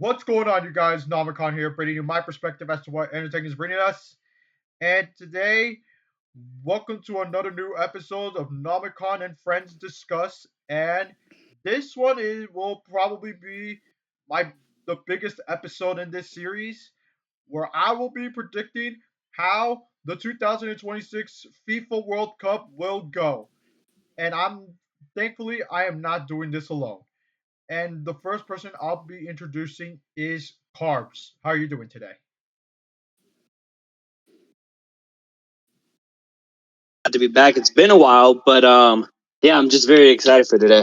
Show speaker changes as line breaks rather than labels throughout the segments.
What's going on, you guys? Nomicon here, bringing you my perspective as to what entertainment is bringing us. And today, welcome to another new episode of Nomicon and Friends Discuss. And this one will probably be my the biggest episode in this series, where I will be predicting how the 2026 FIFA World Cup will go. And thankfully I am not doing this alone. And the first person I'll be introducing is Carbs. How are you doing today?
Glad to be back. It's been a while, but yeah, I'm just very excited for today.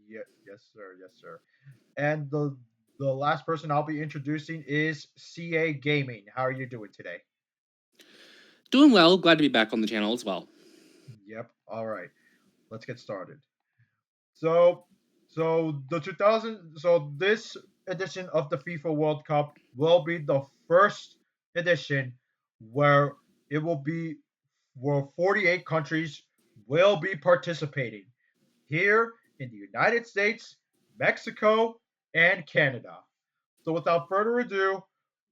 Yeah, yes, sir. Yes, sir. And the last person I'll be introducing is CA Gaming. How are you doing today?
Doing well. Glad to be back on the channel as well.
Yep. All right. Let's get started. So, this edition of the FIFA World Cup will be the first edition where it will be where 48 countries will be participating here in the United States, Mexico, and Canada. So without further ado,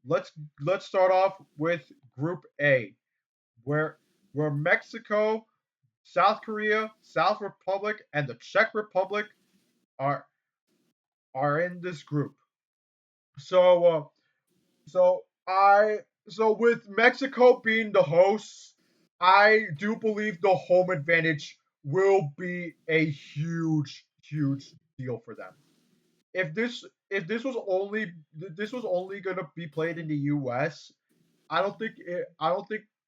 let's let's start off with Group A, where Mexico, South Korea, South Republic, and the Czech Republic are in this group. So so I so with Mexico being the hosts, I do believe the home advantage will be a huge deal for them. If this was only gonna be played in the U.S., I don't think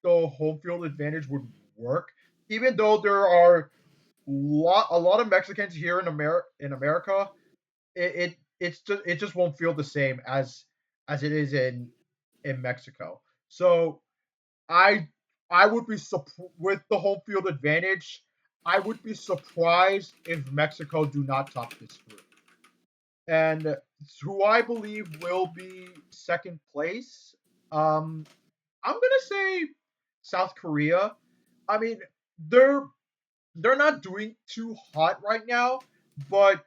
the home field advantage would work. Even though there are a lot of Mexicans here in America, it just won't feel the same as it is in Mexico. So I I would be with the home field advantage. I would be surprised if Mexico do not top this group. And who I believe will be second place. I'm gonna say South Korea. I mean, they're they're not doing too hot right now, but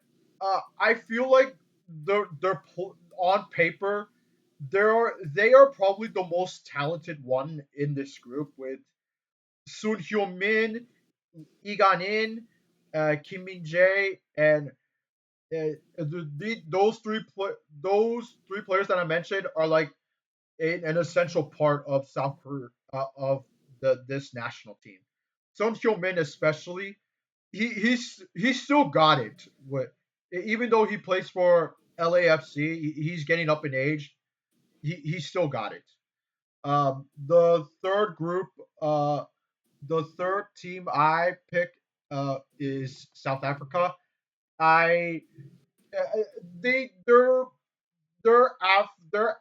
I feel like on paper they are probably the most talented one in this group with Sun Hyun Min, Igan In, Kim Min Jae, and those three players that I mentioned are like an essential part of South Korea of the this national team. Son Heung-min especially, he's still got it. Even though he plays for LAFC, he's getting up in age. He's still got it. The third group, the third team I pick is South Africa. I uh, they their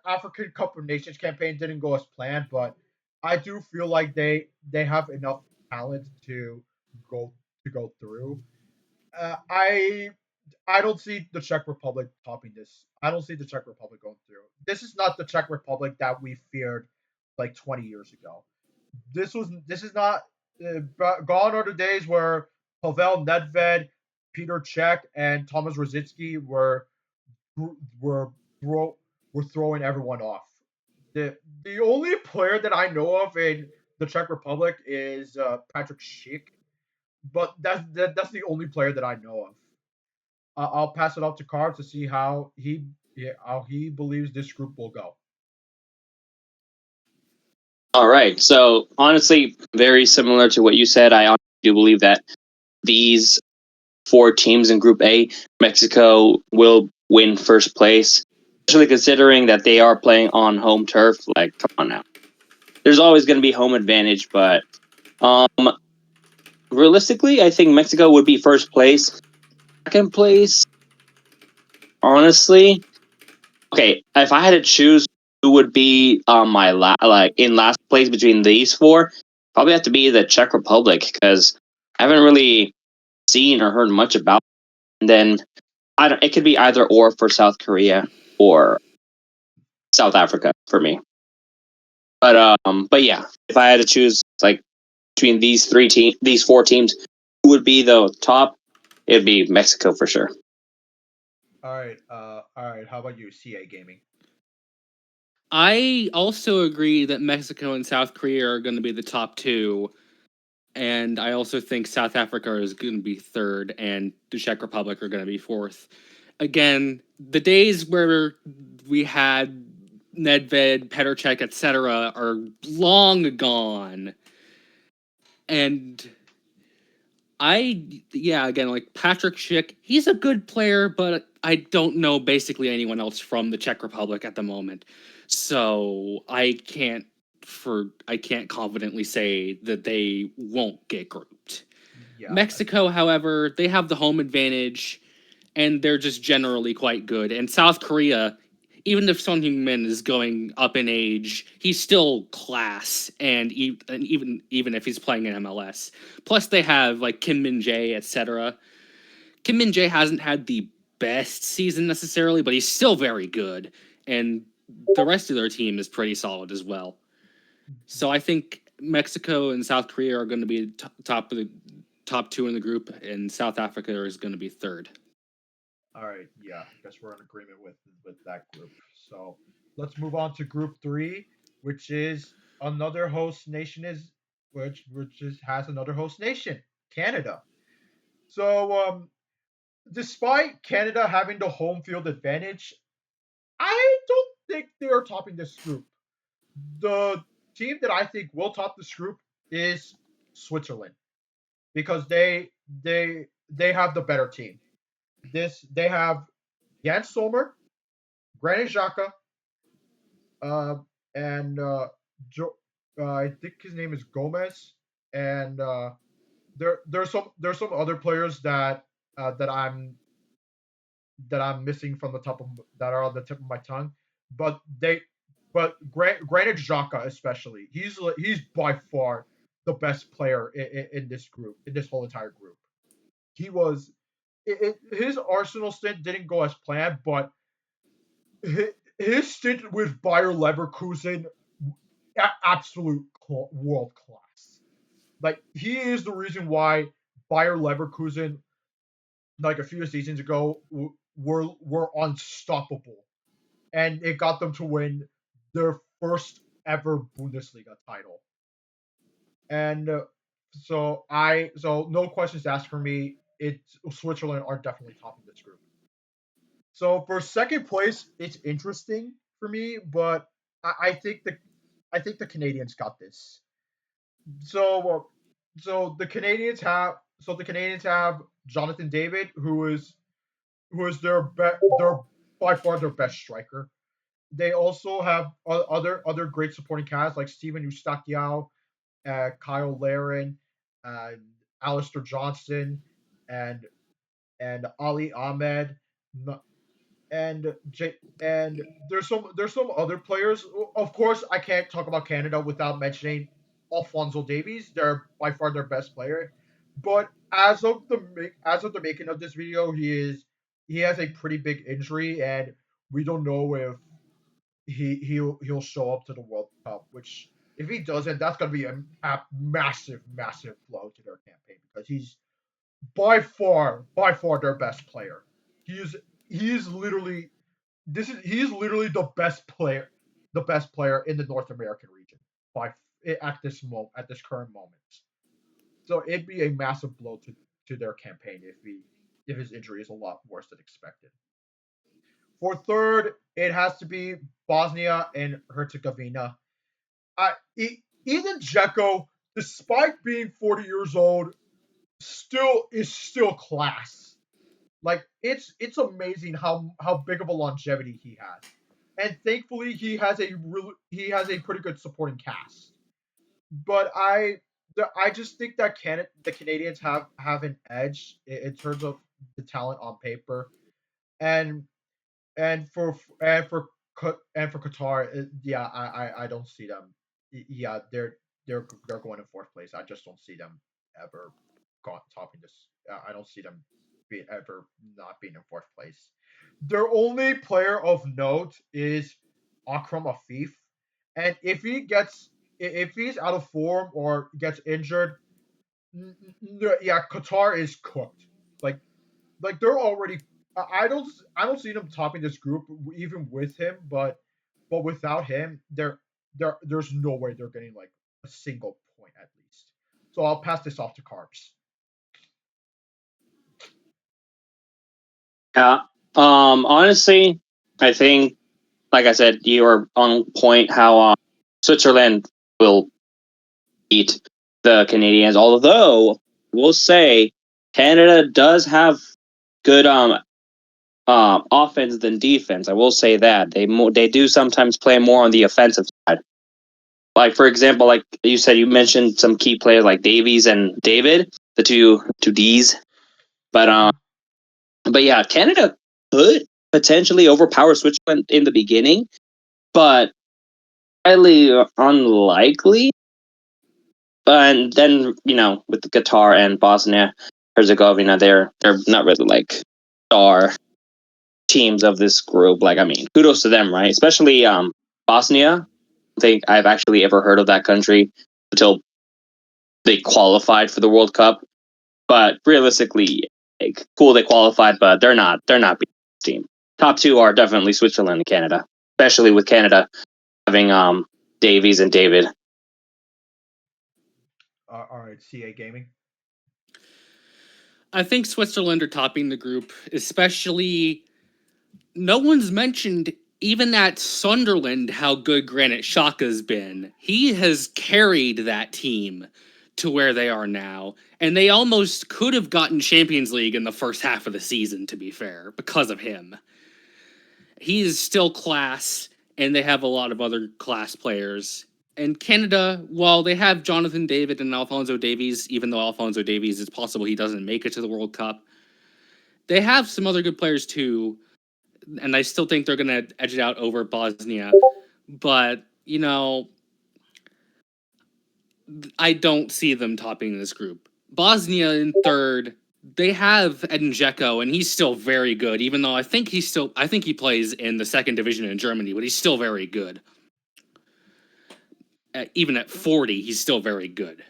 African Cup of Nations campaign didn't go as planned, but I do feel like they have enough talent go go through. Uh, I I don't see the Czech Republic topping this. I don't see the Czech Republic going through. This is not the Czech Republic that we feared like 20 years ago. This is not gone are the days where Pavel Nedved, Peter Cech, and Thomas Rosicky were throw were throwing everyone off. The only player that I know of in the Czech Republic is Patrick Schick, but that's the only player that I know of. I'll pass it off to Carr to see how he believes this group will go.
All right. So honestly, very similar to what you said. I honestly do believe that these four teams in Group A, Mexico will win first place, especially considering that they are playing on home turf. Like, come on now. There's always going to be home advantage, but um, realistically, I think Mexico would be first place. Second place, honestly, okay, if I had to choose who would be my in last place between these four, probably have to be the Czech Republic because I haven't really seen or heard much about. And then I don't. It could be either or for South Korea or South Africa for me. But yeah, if I had to choose like between these four teams, who would be the top? It'd be Mexico for sure.
All right. How about you, CA Gaming?
I also agree that Mexico and South Korea are going to be the top two, and I also think South Africa is going to be third, and the Czech Republic are going to be fourth. Again, the days where we had Nedved, Petr etc., are long gone, and yeah, again, like Patrick Schick, he's a good player, but I don't know basically anyone else from the Czech Republic at the moment. So I can't confidently say that they won't get grouped.
Yeah,
Mexico, however, they have the home advantage and they're just generally quite good. And South Korea, even if Son Heung-min is going up in age, he's still class, and, even if he's playing in MLS. Plus, they have like Kim Min Jae, etc. Kim Min Jae hasn't had the best season necessarily, but he's still very good, and the rest of their team is pretty solid as well. So I think Mexico and South Korea are going to be top of the top two in the group, and South Africa is going to be third.
all right. Yeah, I guess we're in agreement with that group. So let's move on to Group Three, which is another host nation is which is has another host nation, Canada. So despite Canada having the home field advantage, I don't think they are topping this group. The team that I think will top this group is Switzerland because they have the better team. They have Jan Sommer, Granit Xhaka, uh, and I think his name is Gomez, and there's some other players that I'm missing from the top of that are on the tip of my tongue, but Granit Xhaka especially, he's by far the best player in this group, in this whole entire group. He was his Arsenal stint didn't go as planned, but his stint with Bayer Leverkusen, absolute world class. Like he is the reason why Bayer Leverkusen, like a few seasons ago, were unstoppable, and it got them to win their first ever Bundesliga title. And so no questions asked for me. It's Switzerland are definitely topping this group. So for second place, it's interesting for me, but I think the Canadians got this. So the Canadians have Jonathan David, who is their by far their best striker. They also have other great supporting cast like Steven Eustachiao, Kyle Laren, and Alistair Johnston, and Ali Ahmed, and there's some other players. Of course, I can't talk about Canada without mentioning Alfonso Davies. They're by far their best player, but as of the making of this video, he has a pretty big injury, and we don't know if he'll show up to the World Cup. Which if he doesn't, that's gonna be a massive blow to their campaign because he's by far their best player. He's he's literally he's literally the best player in the North American region by at this current moment. So it'd be a massive blow to their campaign if his injury is a lot worse than expected. For third, it has to be Bosnia and Herzegovina. Edin Dzeko, despite being 40 years old, still class. Like it's amazing how big of a longevity he has, and thankfully he has a pretty good supporting cast. But I just think that the Canadians have an edge in terms of the talent on paper, and and for Qatar, yeah, I don't see them. Yeah, they're going in fourth place. I just don't see them ever topping this. I don't see them ever not being in fourth place. Their only player of note is Akram Afif, and if he's out of form or gets injured, yeah, Qatar is cooked. Like like they're already I don't see them topping this group even with him, but without him, there's no way they're getting like a single point at least. So I'll pass this off to Carbs.
Yeah. Honestly, I think, like I said, you are on point. How Switzerland will beat the Canadians. Although we'll say Canada does have good offense than defense. I will say that they do sometimes play more on the offensive side. Like for example, like you said, you mentioned some key players like Davies and David, the two D's. But
Mhm.
but yeah, Canada could potentially overpower Switzerland in the beginning, but highly unlikely. And then with the Qatar and Bosnia Herzegovina, they're not really like star teams of this group. Like, I mean, kudos to them, right? Especially Bosnia. I think I've actually ever heard of that country until they qualified for the World Cup. But realistically, like, cool they qualified, but they're not being this team. Top two are definitely Switzerland and Canada, especially with Canada having Davies and David.
All right, CA Gaming.
I think Switzerland are topping the group, especially no one's mentioned even at Sunderland how good Granit Xhaka's been. He has carried that team to where they are now, and they almost could have gotten Champions League in the first half of the season, to be fair, because of him. He is still class, and they have a lot of other class players. And Canada, while they have Jonathan David and Alphonso Davies, even though Alphonso Davies, it's possible he doesn't make it to the World Cup, they have some other good players too, and I still think they're going to edge it out over Bosnia. But, I don't see them topping this group. Bosnia in third, they have Edin Dzeko, and he's still very good, even though I think he plays in the second division in Germany, but he's still very good. Even at 40, he's still very good.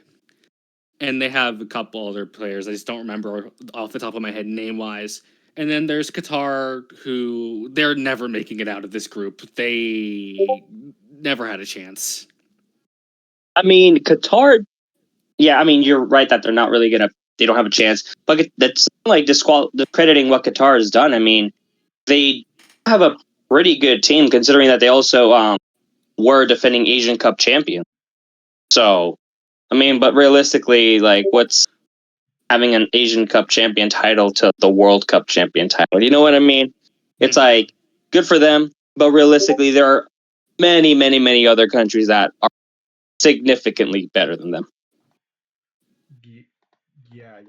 And they have a couple other players. I just don't remember off the top of my head name wise. And then there's Qatar, who they're never making it out of this group. They never had a chance.
I mean, Qatar. Yeah, I mean, you're right that they're not really gonna. They don't have a chance. But that's like discrediting what Qatar has done. I mean, they have a pretty good team considering that they also were defending Asian Cup champions. So, I mean, but realistically, like, what's having an Asian Cup champion title to the World Cup champion title? You know what I mean? It's
Mhm.
like good for them, but realistically, there are many, many, many other countries that are significantly better than them.
Ye- yeah.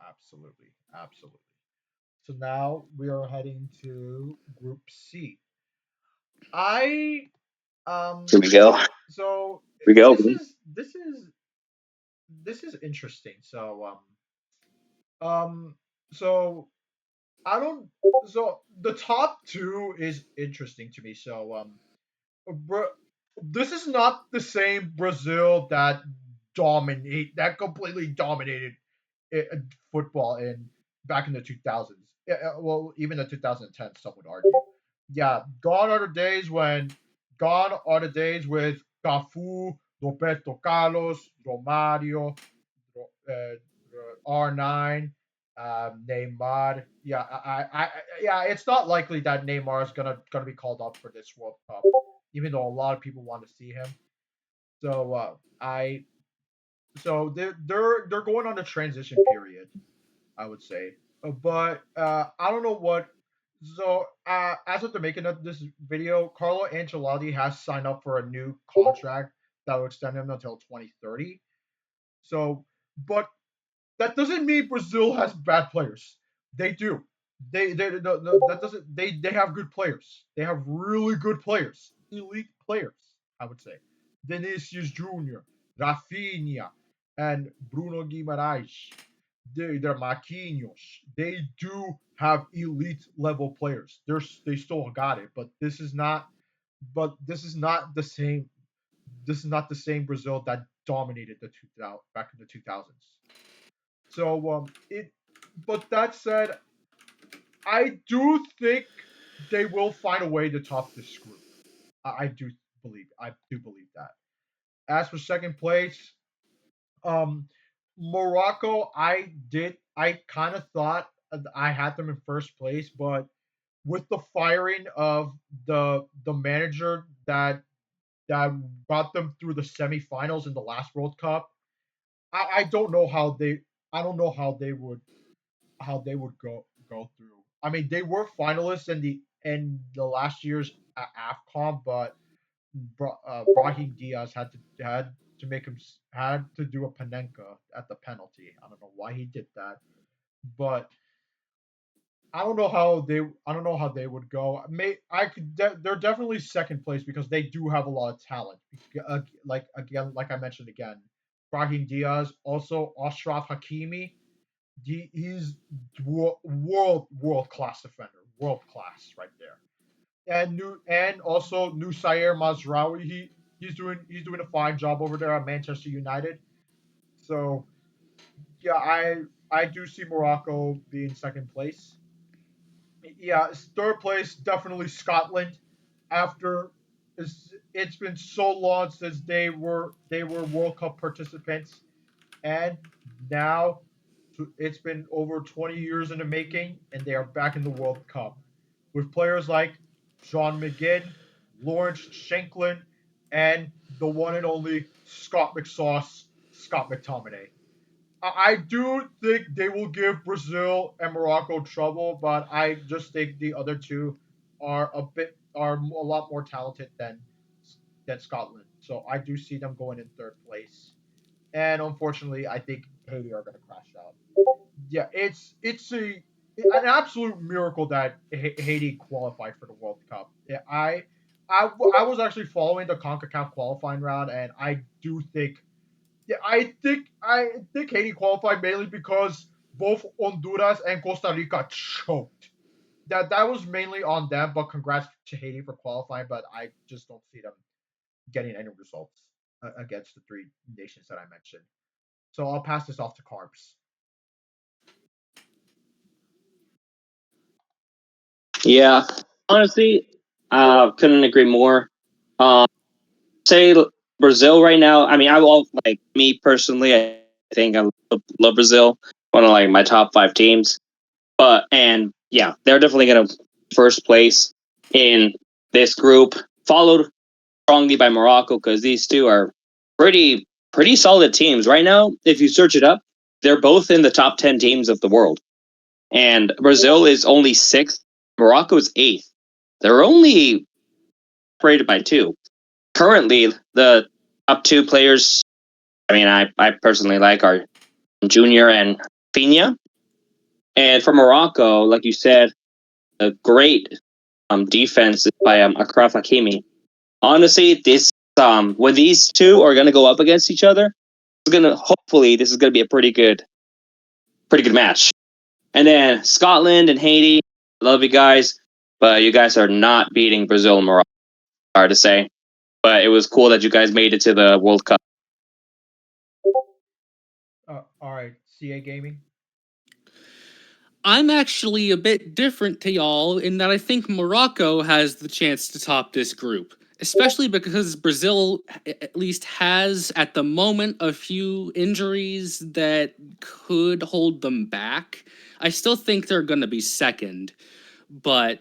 Absolutely, absolutely. So now we are heading to Group C. I
Here we go. Here
so
we go.
this is interesting. Um so I don't so the top two is interesting to me. Bra- this is not the same Brazil that completely dominated i- football in back in the 2000s. Well, even the 2010s, some would argue. Yeah, gone are the days with Cafu, Roberto Carlos, Romario, R9, Neymar. Yeah, it's not likely that Neymar is gonna be called up for this World Cup, even though a lot of people want to see him. So I so they're going on a transition period, I would say. But I don't know what. So as of the making of this video, Carlo Ancelotti has signed up for a new contract that will extend him until 2030. So, but that doesn't mean Brazil has bad players. They do. No, that doesn't. They have good players. They have really good players, elite players. I would say Vinicius Junior, Rafinha, and Bruno Guimarães. They're Marquinhos. They do have elite level players. They still got it, but this is not. But this is not the same. This is not the same Brazil that dominated the 2000 back in the 2000s. So it. But that said, I do think they will find a way to top this group. I do believe that. As for second place, um, Morocco, I kind of thought I had them in first place, but with the firing of the manager that got them through the semifinals in the last World Cup, I don't know how they I don't know how they would go through. I mean, they were finalists in the last year's AFCON, but Brahim Diaz had to make him had to do a Panenka at the penalty. I don't know why he did that, but I don't know how they would go. They're definitely second place because they do have a lot of talent. Like I mentioned again, Brahim Diaz, also Ashraf Hakimi. He's world class defender, world class right there. And also Nusair Mazraoui. He's doing a fine job over there at Manchester United. So yeah, I do see Morocco being second place. Yeah, third place definitely Scotland. After it's been so long since they were World Cup participants, and now it's been over 20 years in the making, and they are back in the World Cup with players like John McGinn, Lawrence Shanklin, and the one and only Scott McSauce, Scott McTominay. I do think they will give Brazil and Morocco trouble, but I just think the other two are a lot more talented than Scotland. So I do see them going in third place. And unfortunately, I think Haiti are going to crash out. Yeah, it's an absolute miracle that Haiti qualified for the World Cup. Yeah, I was actually following the CONCACAF qualifying round, and I do think yeah, I think Haiti qualified mainly because both Honduras and Costa Rica choked. That was mainly on them, but congrats to Haiti for qualifying. But I just don't see them getting any results against the three nations that I mentioned. So I'll pass this off to Carbs.
Yeah, honestly, couldn't agree more. Um, say Brazil right now. I mean, I will like me personally. I think I love Brazil. One of like my top five teams. But and yeah, they're definitely gonna first place in this group, followed strongly by Morocco because these two are pretty solid teams right now. If you search it up, they're both in the top 10 teams of the world, and Brazil is only sixth. Morocco is eighth. They're only separated by two. Currently, the top two players. I mean, I personally like are Junior and Pina. And for Morocco, like you said, a great defense by Akraf Hakimi. Honestly, this when these two are gonna go up against each other, it's gonna hopefully this is gonna be a pretty good match. And then Scotland and Haiti, love you guys, but you guys are not beating Brazil and Morocco. Hard to say, but it was cool that you guys made it to the World Cup.
All right, CA Gaming.
I'm actually a bit different to y'all in that I think Morocco has the chance to top this group, especially because Brazil at least has at the moment a few injuries that could hold them back. I still think they're going to be second, but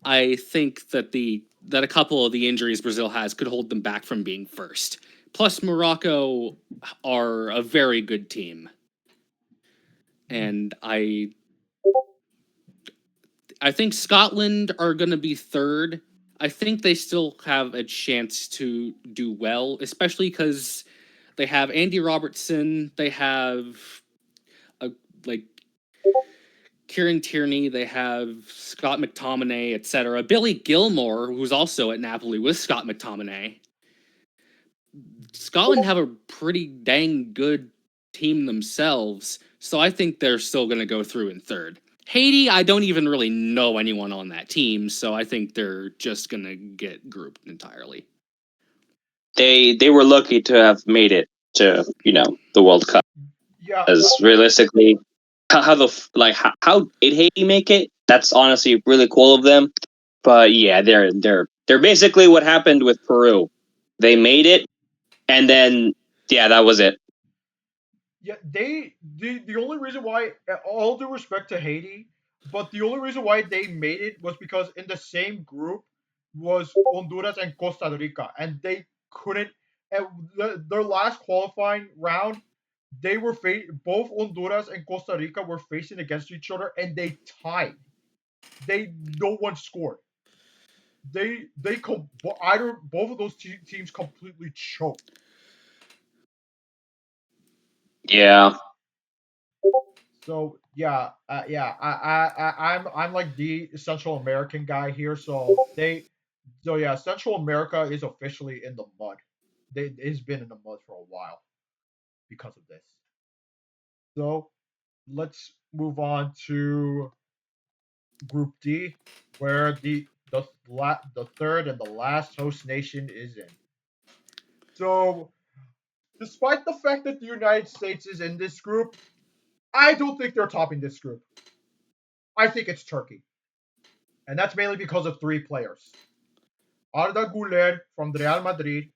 I think that a couple of the injuries Brazil has could hold them back from being first. Plus Morocco are a very good team. And I think Scotland are going to be third. I think they still have a chance to do well, especially because they have Andy Robertson, they have a, like Kieran Tierney, they have Scott McTominay, etc. Billy Gilmore, who's also at Napoli with Scott McTominay. Scotland have a pretty dang good team themselves, so I think they're still going to go through in third. Haiti, I don't even really know anyone on that team, so I think they're just going to get grouped entirely.
They were lucky to have made it to the World Cup.
Yeah,
As realistically, how did Haiti make it? That's honestly really cool of them. But yeah, they're basically what happened with Peru. They made it, and then yeah, that was it.
Yeah, the only reason why, all due respect to Haiti, but the only reason why they made it was because in the same group was Honduras and Costa Rica, and they couldn't. At their last qualifying round, they were both Honduras and Costa Rica were facing against each other, and they tied. No one scored. Either both of those teams completely choked.
Yeah,
So yeah, I'm like the Central American guy here. So yeah, Central America is officially in the mud. It's been in the mud for a while because of this. So let's move on to Group D, where the third and the last host nation is in. So despite the fact that the United States is in this group, I don't think they're topping this group. I think it's Turkey, and that's mainly because of three players: Arda Güler from Real Madrid,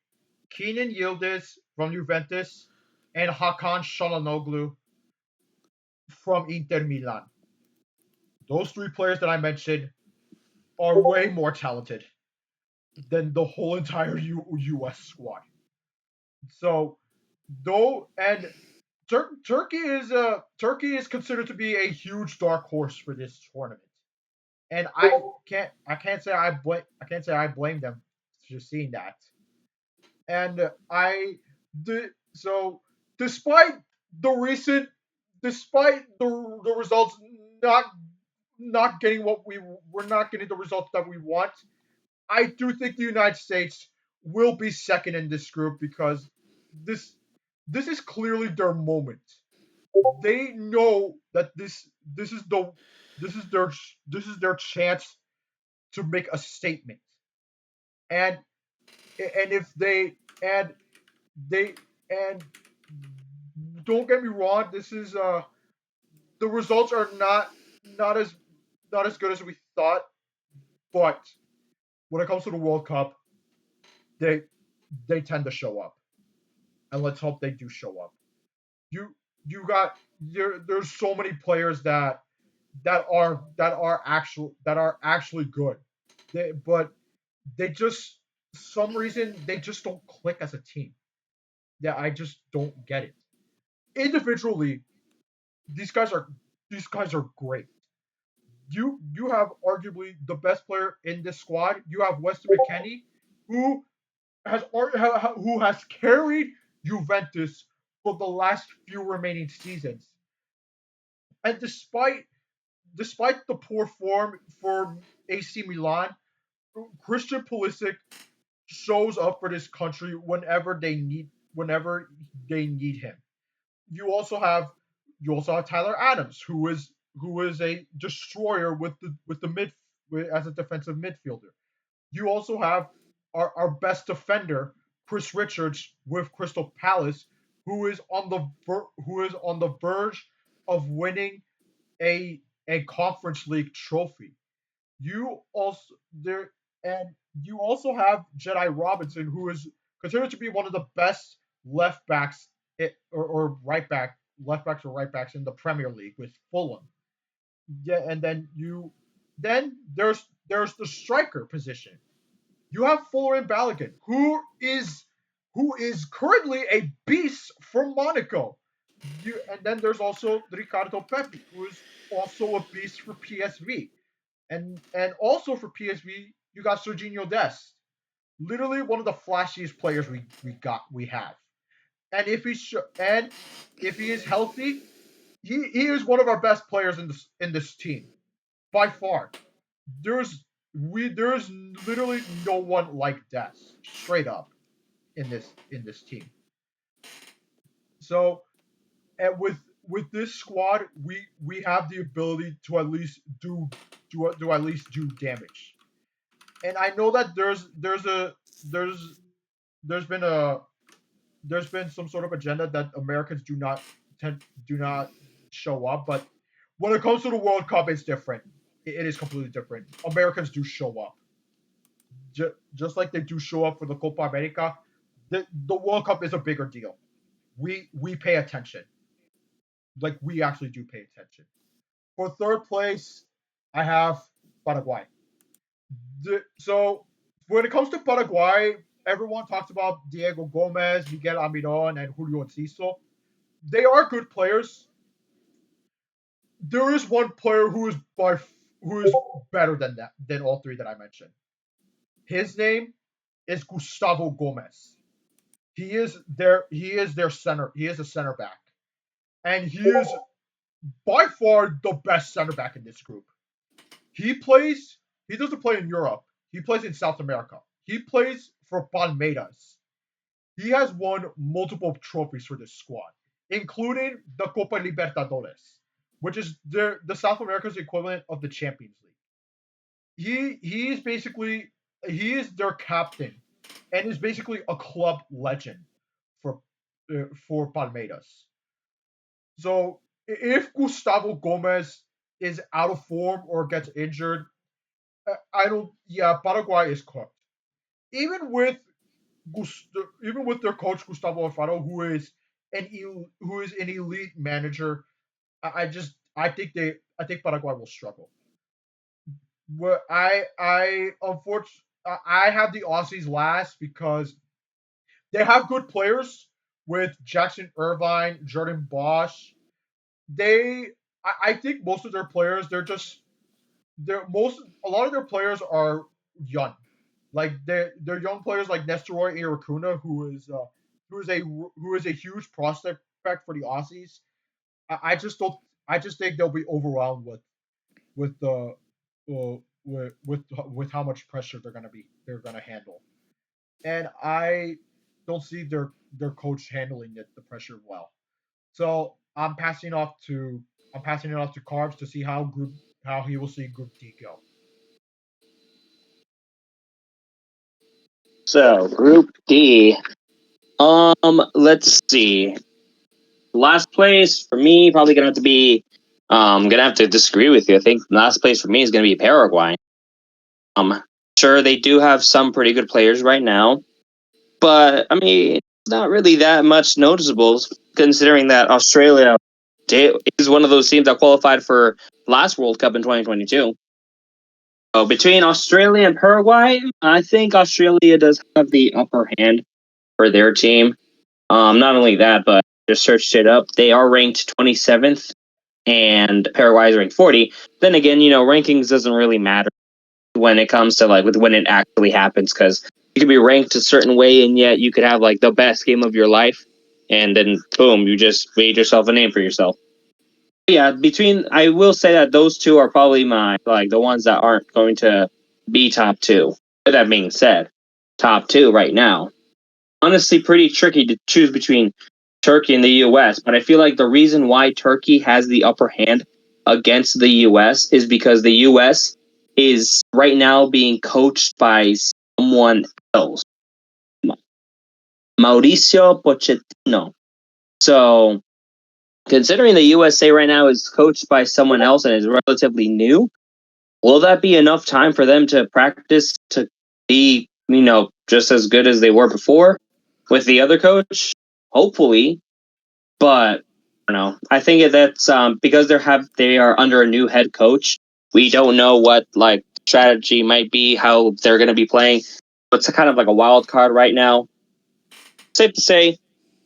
Kenan Yildiz from Juventus, and Hakan Çalhanoğlu from Inter Milan. Those three players that I mentioned are way more talented than the whole entire U.S. squad. So, though, and Turkey is considered to be a huge dark horse for this tournament, and I can't say I can't say I blame them for seeing that. And so despite the recent despite the results not not getting what we're not getting the results that we want, I do think the United States will be second in this group because this this is clearly their moment. They know that this is their this is their chance to make a statement. And and if and they and don't get me wrong, this is the results are not as not as good as we thought, but when it comes to the World Cup, they they tend to show up, and let's hope they do show up. You you got there's so many players that are actually good, but they just some reason they just don't click as a team. Yeah, I just don't get it. Individually, these guys are these guys are great. You have arguably the best player in this squad. You have Weston McKennie, who who has carried Juventus for the last few remaining seasons. And despite the poor form for AC Milan, Christian Pulisic shows up for this country whenever they need him. You also have you also have Tyler Adams, who is a destroyer with the mid as a defensive midfielder. You also have our best defender, Chris Richards, with Crystal Palace, who is on the verge of winning a Conference League trophy. You also there and you also have Jedi Robinson, who is considered to be one of the best left backs or right back left backs or right backs in the Premier League with Fulham. Yeah, and then there's the striker position. You have Florian Balogun, who is currently a beast from Monaco. And then there's also Ricardo Pepi, who is also a beast for PSV. And also for PSV, you got Serginho Dest, literally one of the flashiest players we have. And if he is healthy, he is one of our best players in this team by far. There's there's literally no one like Dest, straight up, in this team. So and with this squad, we have the ability to at least do at least do damage. And I know that there's there's been a there's been some sort of agenda that Americans do not show up, but when it comes to the World Cup, it's different. it is completely different. Americans do show up, just like they do show up for the Copa America. The World Cup is a bigger deal. We pay attention, like we actually do pay attention. For third place, I have Paraguay. So when it comes to Paraguay, everyone talks about Diego Gomez, Miguel Almiron, and Julio Enciso. They are good players. There is one player who is better than all three that I mentioned. His name is Gustavo Gomez. He is their center. He is a center back. And he is by far the best center back in this group. He plays he doesn't play in Europe. He plays in South America. He plays for Palmeiras. He has won multiple trophies for this squad, including the Copa Libertadores, which is the South America's equivalent of the Champions League. He is basically he is their captain and is basically a club legend for Palmeiras. So if Gustavo Gomez is out of form or gets injured, I don't. Yeah, Paraguay is cooked. Even with even with their coach Gustavo Alfaro, who is an elite manager, I think Paraguay will struggle. But I unfortunately I have the Aussies last because they have good players with Jackson Irvine, Jordan Bosch. They I think most of their players they're most a lot of their players are young. Like they're young players like Nestor Irakuna, who is a huge prospect for the Aussies. I just don't. I just think they'll be overwhelmed with the with how much pressure they're gonna handle, and I don't see their coach handling the pressure well. So I'm passing it off to Carbs to see how he will see Group D go.
So Group D. Let's see. Last place for me probably gonna have to be. Gonna have to disagree with you. I think last place for me is gonna be Paraguay. Um, sure they do have some pretty good players right now, but I mean, not really that much noticeable considering that Australia is one of those teams that qualified for last World Cup in 2022. So between Australia and Paraguay, I think Australia does have the upper hand for their team. Not only that, but just searched it up. They are ranked 27th, and Paraguay is ranked 40. Then again, rankings doesn't really matter when it comes to when it actually happens because you could be ranked a certain way and yet you could have like the best game of your life, and then boom, you just made yourself a name for yourself. Yeah, between I will say that those two are probably my the ones that aren't going to be top two. With that being said, top two right now honestly pretty tricky to choose between Turkey and the US, but I feel like the reason why Turkey has the upper hand against the US is because the US is right now being coached by someone else, Mauricio Pochettino. So, considering the USA right now is coached by someone else and is relatively new, will that be enough time for them to practice to be, just as good as they were before with the other coach? Hopefully, but I don't know. I think that's because they are under a new head coach. We don't know what strategy might be, how they're going to be playing. It's kind of like a wild card right now. Safe to say,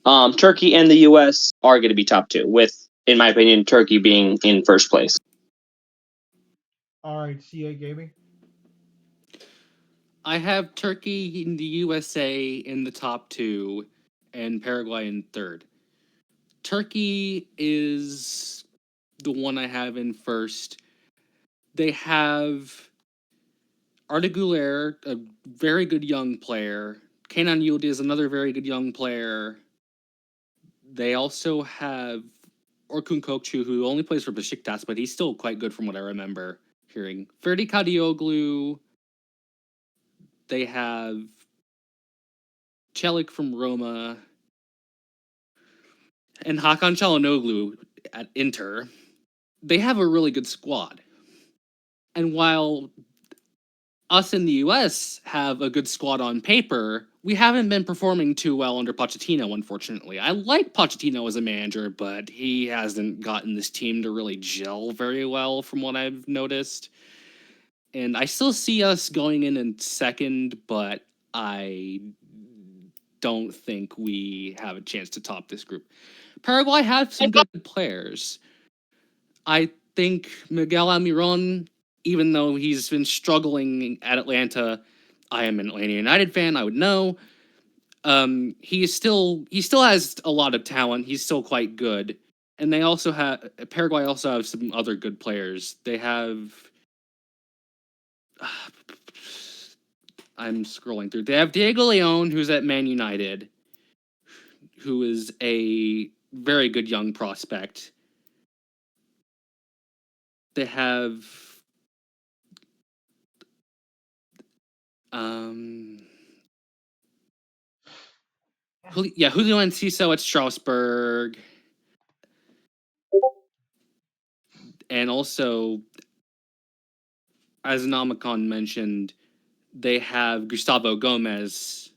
Turkey and the U.S. are going to be top two, with, in my opinion, Turkey being in first place.
All right, CA Gaming.
I have Turkey and the USA in the top two, and Paraguay in third. Turkey is the one I have in first. They have Arda Güler, a very good young player. Kenan Yildiz is another very good young player. They also have Orkun Kokcu, who only plays for Besiktas, but he's still quite good from what I remember hearing. Ferdi Kadioglu. They have Celik from Roma. And Hakan Çalhanoğlu at Inter. They have a really good squad. And while us in the US have a good squad on paper, we haven't been performing too well under Pochettino, unfortunately. I like Pochettino as a manager, but he hasn't gotten this team to really gel very well from what I've noticed. And I still see us going in second, but I don't think we have a chance to top this group. Paraguay have some good players. I think Miguel Almiron, even though he's been struggling at Atlanta, I am an Atlanta United fan, I would know. He still has a lot of talent. He's still quite good. And they also have Paraguay also have some other good players. They have I'm scrolling through. They have Diego Leon, who's at Man United, who is a very good young prospect. They have Julio Enciso at Strasbourg, and also, as Nomicon mentioned, they have Gustavo Gomez,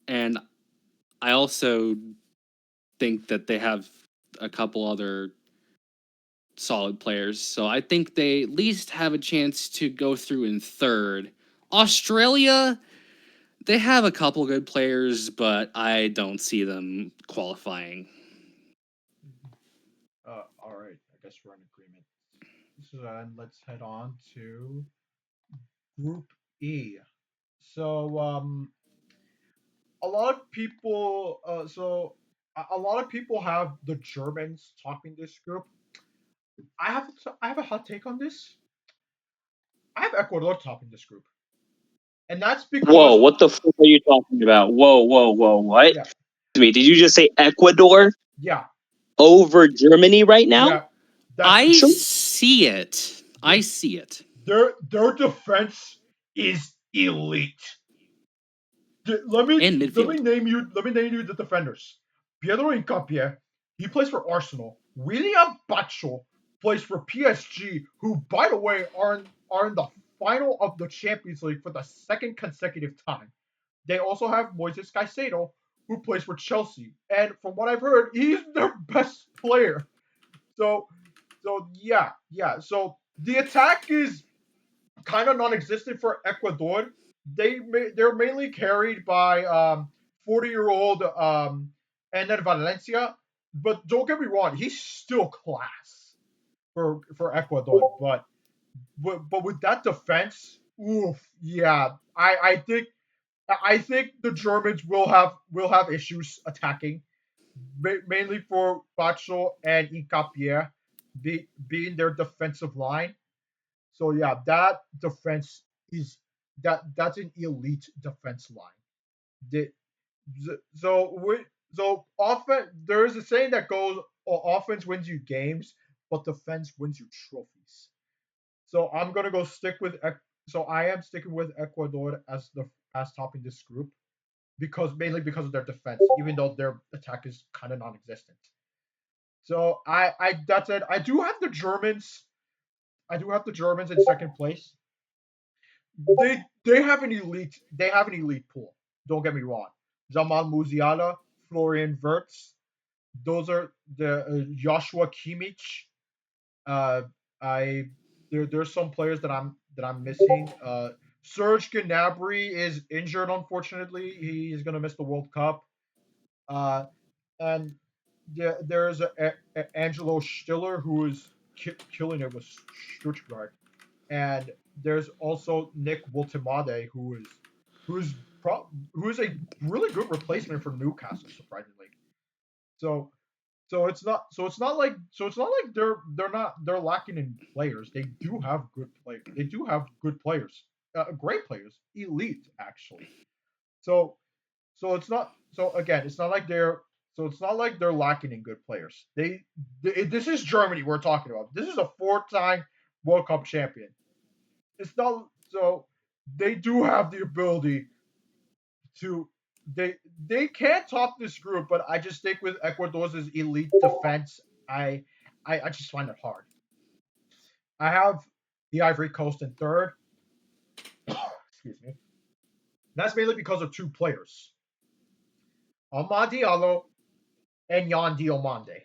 and I also think that they have a couple other solid players. So I think they at least have a chance to go through in third. Australia, they have a couple good players, but I don't see them qualifying.
All right. I guess we're in agreement. So then let's head on to Group E. So a lot of people. A lot of people have the Germans topping this group. I have a hot take on this. I have Ecuador topping this group, and that's
Whoa,
because
what the fuck are you talking about? Whoa, what?
yeah,
Excuse me, did you just say Ecuador
yeah,
over Germany right now?
yeah. That's
I
Sure.
see it. I see it.
their defense is elite.
In midfield.
Let me name you the defenders. Pedro Incapie, he plays for Arsenal. William Bacho plays for PSG, who by the way are in the final of the Champions League for the second consecutive time. They also have Moises Caicedo, who plays for Chelsea, and from what I've heard, he's their best player. So yeah. So the attack is kind of non-existent for Ecuador. They're mainly carried by 40-year-old Ener Valencia, but don't get me wrong, he's still class for Ecuador. But with that defense, oof, yeah, I think the Germans will have issues attacking, mainly for Bacho and Incapie being their defensive line. So yeah, that defense is that's an elite defense line. The, so offense. There's a saying that goes, offense wins you games, but defense wins you trophies. So I'm gonna go stick with. So I am sticking with Ecuador as topping this group because mainly because of their defense, even though their attack is kind of non-existent. So I that's it. I do have the Germans. I do have the Germans in second place. They have an elite pool. Don't get me wrong. Jamal Musiala, Florian Wirtz, those are the Joshua Kimmich. Uh, I there's some players that I'm missing. Serge Gnabry is injured, unfortunately. He's gonna miss the World Cup. Uh, and there's Angelo Stiller who is killing it with Stuttgart, and there's also Nick Woltemade who's who's a really good replacement for Newcastle, surprisingly. So it's not like they're lacking in players. They do have good players. They do have good players, great players, elite actually. So it's not so again. It's not like they're lacking in good players. This is Germany we're talking about. This is a four-time World Cup champion. It's not so they do have the ability to they they can't top this group, but I just think with Ecuador's elite defense, I just find it hard. I have the Ivory Coast in third. Excuse me. That's mainly because of two players, Amad Diallo and Yan Diomande.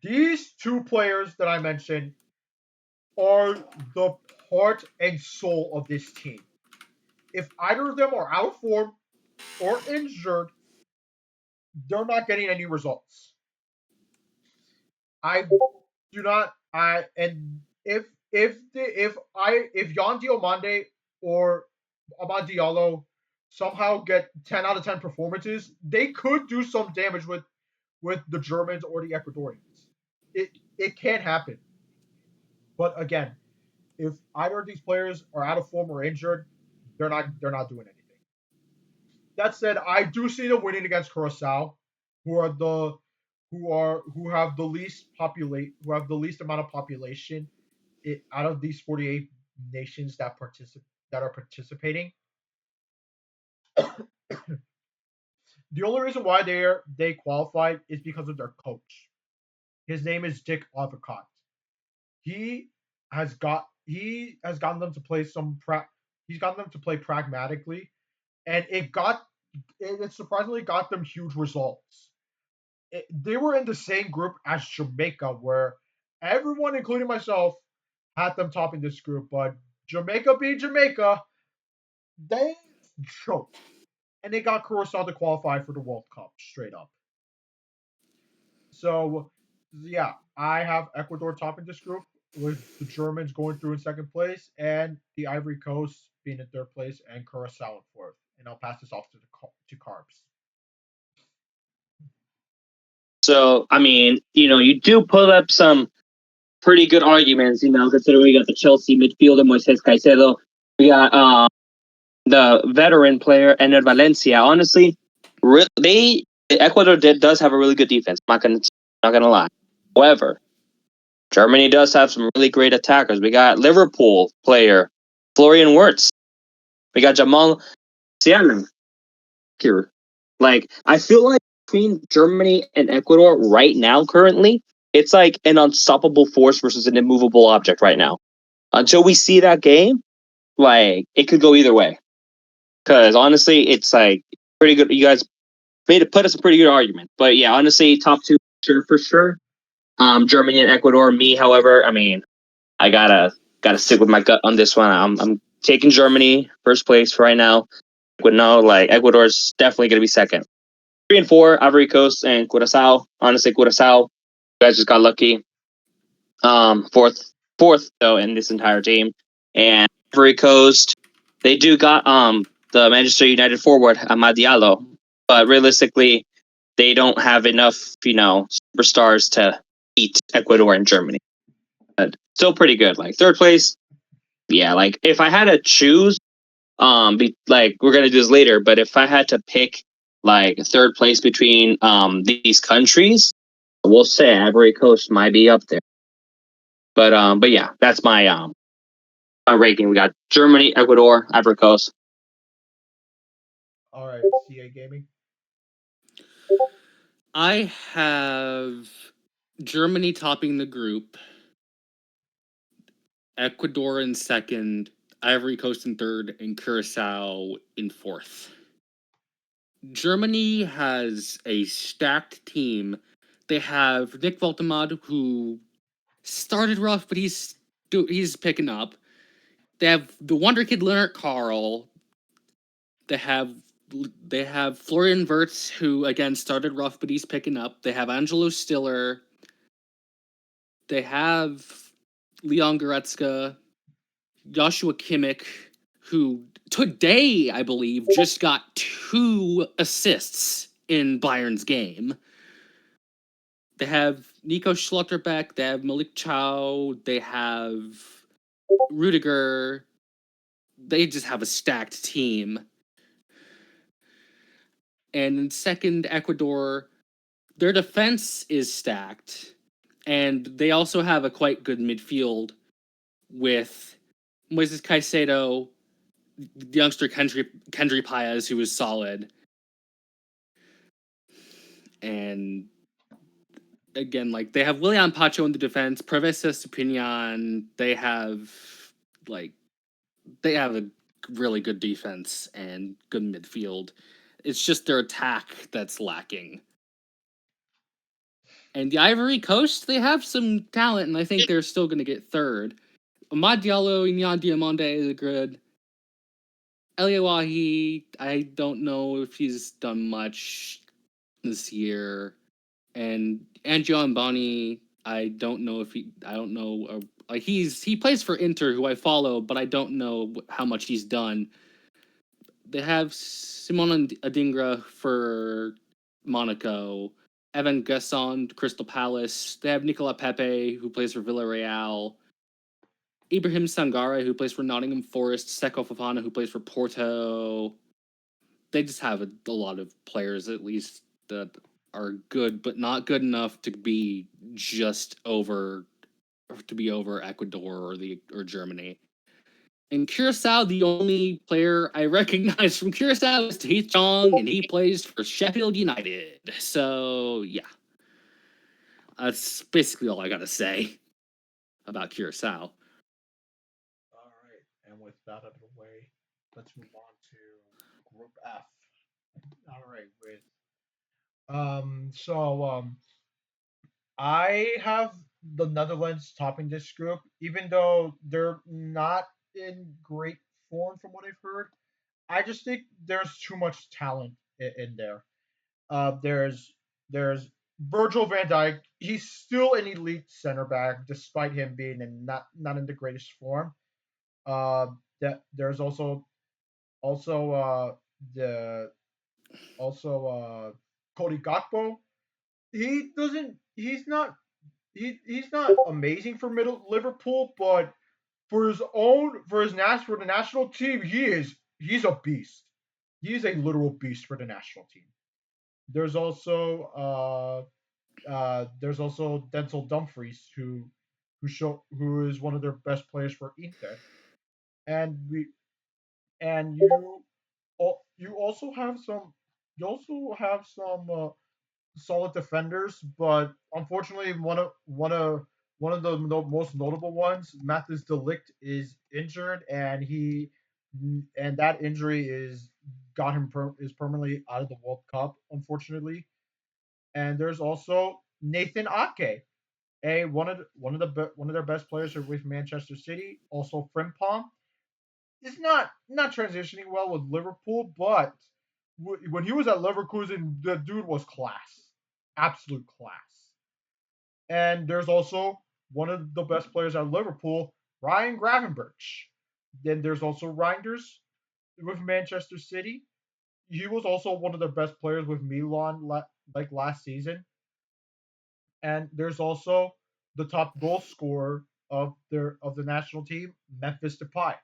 These two players that I mentioned are the heart and soul of this team. If either of them are out of form or injured, they're not getting any results. I do not. I and if Yan Diomande or Amad Diallo somehow get 10 out of 10 performances, they could do some damage with the Germans or the Ecuadorians. It can happen, but again, if either of these players are out of form or injured, they're not doing anything. That said, I do see them winning against Curacao, who are the who have the least amount of population out of these 48 nations that are participating. The only reason why they qualified is because of their coach. His name is Dick Advocat. He he has gotten them to play he's gotten them to play pragmatically, and it surprisingly got them huge results. They were in the same group as Jamaica, where everyone, including myself, had them topping this group, but Jamaica being Jamaica, they choked, and they got Curacao to qualify for the World Cup straight up. So, yeah, I have Ecuador topping this group with the Germans going through in second place and the Ivory Coast being in third place and Curacao in fourth. And I'll pass this off to Carbs.
So, I mean, you do put up some pretty good arguments, considering we got the Chelsea midfielder, Moises Caicedo. We got the veteran player, Ener Valencia. Honestly, Ecuador does have a really good defense. I'm not gonna lie. However, Germany does have some really great attackers. We got Liverpool player Florian Wirtz. We got Jamal Sianen here. Like, I feel like between Germany and Ecuador right now, currently, it's like an unstoppable force versus an immovable object right now. Until we see that game, like, it could go either way. Because honestly, it's like pretty good. You guys put us a pretty good argument. But yeah, honestly, top two sure for sure. Germany and Ecuador. Me, however, I mean, I gotta stick with my gut on this one. I'm taking Germany first place for right now. But no, like Ecuador's definitely gonna be second. 3 and 4, Ivory Coast and Curacao. Honestly, Curacao, you guys just got lucky. Fourth though in this entire team, and Ivory Coast, they do got the Manchester United forward Amad Diallo, but realistically, they don't have enough superstars to beat Ecuador and Germany. But still pretty good. Like third place, yeah. Like if I had to choose, like we're gonna do this later, but if I had to pick like third place between these countries, we'll say Ivory Coast might be up there. But yeah, that's my ranking. We got Germany, Ecuador, Ivory Coast.
All right, CA Gaming.
I have Germany topping the group, Ecuador in second, Ivory Coast in third, and Curacao in fourth. Germany has a stacked team. They have Nick Voltemad, who started rough, but he's picking up. They have the wonder kid Leonard Carl. They have Florian Wirtz, who again started rough, but he's picking up. They have Angelo Stiller. They have Leon Goretzka, Joshua Kimmich, who today, I believe, just got 2 assists in Bayern's game. They have Nico Schlotterbeck, they have Malik Chow, they have Rudiger. They just have a stacked team. And in second, Ecuador, their defense is stacked. And they also have a quite good midfield with Moises Caicedo, the youngster Kendry Paez, who is solid. And again, like they have Willian Pacho in the defense, Preves Estupinian. Like they have a really good defense and good midfield. It's just their attack that's lacking. And the Ivory Coast, they have some talent, and I think they're still going to get third. Amad Diallo, Inyan Diamonde is good. Eliawahi, I don't know if he's done much this year. And Angio Mbani, I don't know if I don't know. Like he plays for Inter, who I follow, but I don't know how much he's done. They have Simon Adingra for Monaco, Evan Gesson, Crystal Palace. They have Nicola Pepe, who plays for Villarreal. Ibrahim Sangare, who plays for Nottingham Forest. Seko Fofana, who plays for Porto. They just have a lot of players, at least, that are good, but not good enough to be just over Ecuador or Germany. In Curacao, the only player I recognize from Curacao is Heath Chong, and he plays for Sheffield United. So yeah, that's basically all I gotta say about Curacao.
All right, and with that out of the way, let's move on to Group F. All right, with I have the Netherlands topping this group, even though they're not in great form from what I've heard. I just think there's too much talent in there. There's Virgil van Dijk. He's still an elite center back, despite him being in not in the greatest form. That there's also the also Cody Gakpo. He doesn't. He's not amazing for middle Liverpool, but for the national team, he's a beast. He is a literal beast for the national team. There's also there's also Denzel Dumfries who is one of their best players for Inter, and we and you also have some solid defenders, but unfortunately, one of the most notable ones, Mathis Delict, is injured, and that injury is permanently out of the World Cup, unfortunately. And there's also Nathan Ake, one of their best players with Manchester City. Also, Frimpong is not transitioning well with Liverpool, but when he was at Leverkusen, the dude was class, absolute class. And there's also one of the best players at Liverpool, Ryan Gravenberch. Then there's also Reinders with Manchester City. He was also one of the best players with Milan like last season. And there's also the top goal scorer of the national team, Memphis Depay.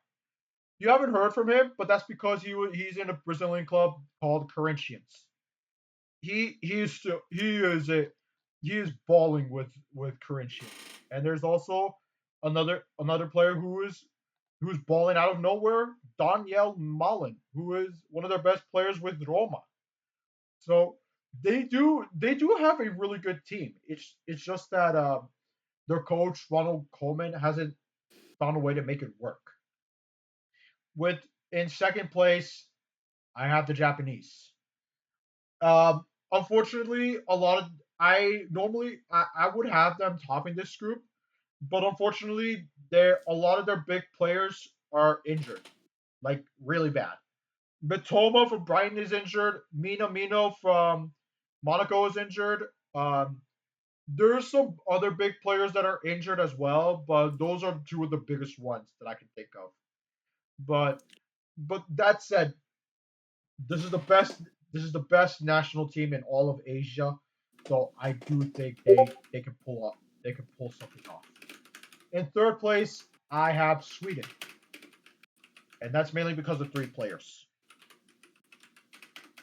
You haven't heard from him, but that's because he's in a Brazilian club called Corinthians. He is balling with Corinthians. And there's also another player who's balling out of nowhere, Daniel Malin, who is one of their best players with Roma. So they do have a really good team. It's just that their coach Ronald Koeman hasn't found a way to make it work. With in second place, I have the Japanese. Unfortunately, a lot of I would have them topping this group, but unfortunately, a lot of their big players are injured, like really bad. Mitoma from Brighton is injured. Minamino from Monaco is injured. There's some other big players that are injured as well, but those are two of the biggest ones that I can think of. But that said, this is the best. This is the best national team in all of Asia, so I do think they can pull up. They can pull something off. In third place, I have Sweden, and that's mainly because of three players: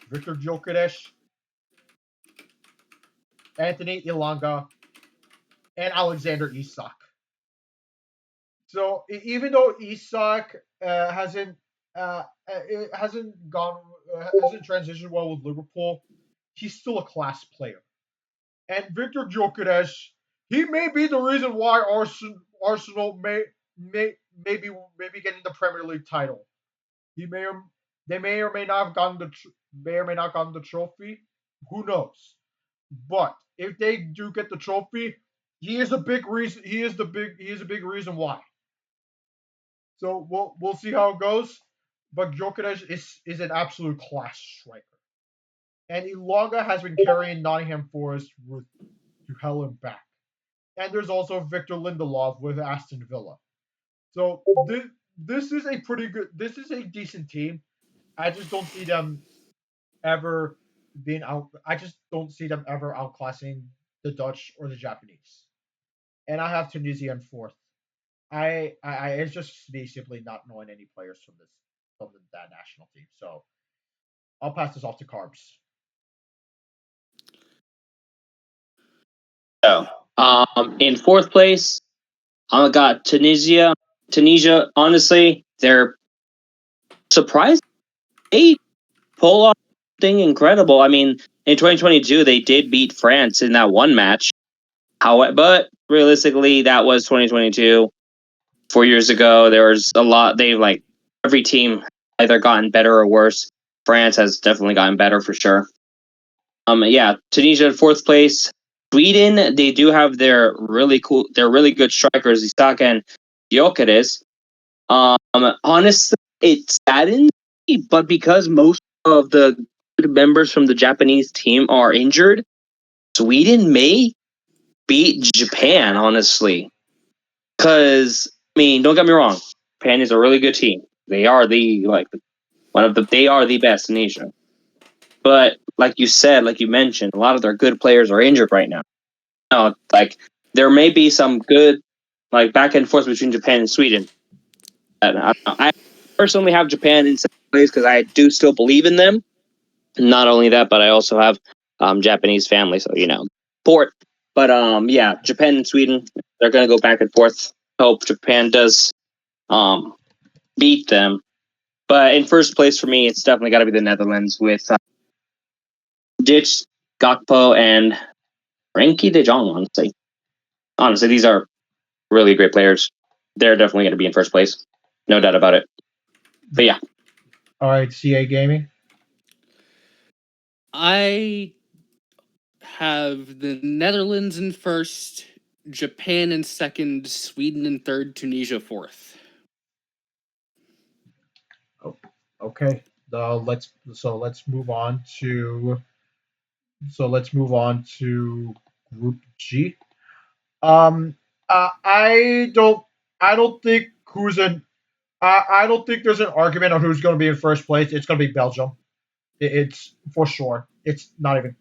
Victor Gyökeres, Anthony Ilanga, and Alexander Isak. So even though Isak it hasn't transitioned well with Liverpool, he's still a class player. And Victor Gyökeres, he may be the reason why Arsenal may be getting the Premier League title. He may or they may not have gotten may or may not gotten the trophy. Who knows? But if they do get the trophy, he is a big reason. He is a big reason why. So we'll see how it goes. But Gyökeres is an absolute class striker, and Ilonga has been carrying Nottingham Forest to hell and back. And there's also Victor Lindelof with Aston Villa. So this is a pretty good. This is a decent team. I just don't see them ever being out. I just don't see them ever outclassing the Dutch or the Japanese. And I have Tunisia in fourth. It's just me simply not knowing any players from that national team. So I'll pass this off to Carbs.
So, in fourth place, I got Tunisia. Tunisia, honestly, they're surprised they pull off something incredible. I mean, in 2022, they did beat France in that one match. But realistically, that was 2022. 4 years ago, there was a lot. They like every team either gotten better or worse. France has definitely gotten better for sure. Yeah, Tunisia in fourth place. Sweden, they do have their really good strikers, Isaka and Gyökeres. Honestly, it saddens me, but because most of the good members from the Japanese team are injured, Sweden may beat Japan, honestly. Because, I mean, don't get me wrong, Japan is a really good team. They are they are the best in Asia. But like you said, like you mentioned, a lot of their good players are injured right now. Like there may be some good like back and forth between Japan and Sweden. And I personally have Japan in second place because I do still believe in them. Not only that, but I also have Japanese family, so port. But yeah, Japan and Sweden, they're gonna go back and forth. Hope Japan does um beat them. But in first place for me, it's definitely got to be the Netherlands with Ditch, Gakpo, and Frankie De Jong. Honestly, these are really great players. They're definitely going to be in first place, no doubt about it. But yeah,
All right, CA Gaming.
I have the Netherlands in first, Japan in second, Sweden in third, Tunisia fourth.
Oh, okay. Let's move on to Group G. Um, I don't think I don't think there's an argument on who's going to be in first place. It's going to be Belgium. It's for sure. It's not even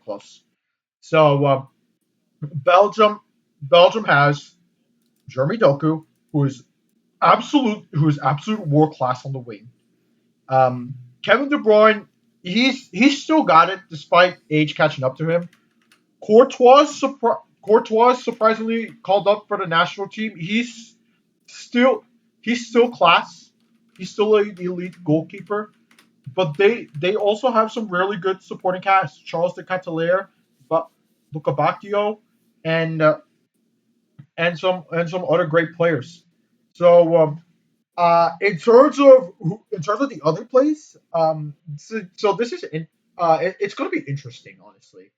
close. So Belgium Belgium has Jeremy Doku, who is absolute world class on the wing. Kevin De Bruyne, he's still got it despite age catching up to him. Courtois surprisingly called up for the national team. Still he's still class. He's still an elite goalkeeper. But they also have some really good supporting cast. Charles de Catalaire, but Luca Bacchio, and some other great players. So in terms of the other place, so this is it's going to be interesting, honestly.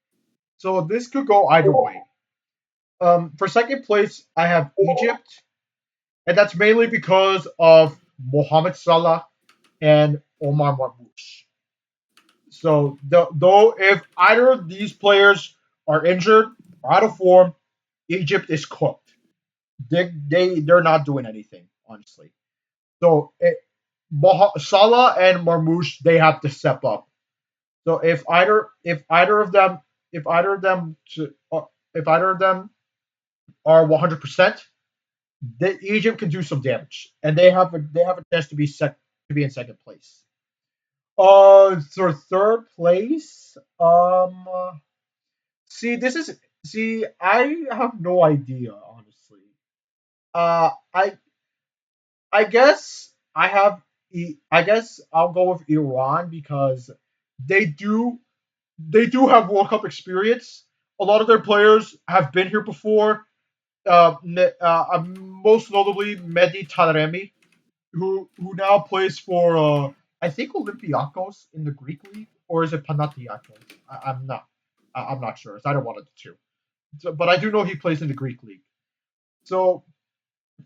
So this could go either way. For second place, I have Egypt, and that's mainly because of Mohamed Salah and Omar Marmoush. So though if either of these players are injured or out of form, Egypt is cooked. They're not doing anything, honestly. So Salah and Marmoush, they have to step up. So if either of them if either of them are 100%, Egypt can do some damage, and they have a chance to be in second place. For third place, see this is see I have no idea, honestly. Uh, I I guess I guess I'll go with Iran because they do they do have World Cup experience. A lot of their players have been here before. Most notably Mehdi Taremi, who now plays for I think Olympiacos in the Greek league, or is it Panathinaikos? I'm not sure. It's either one of the two. So, but I do know he plays in the Greek league. So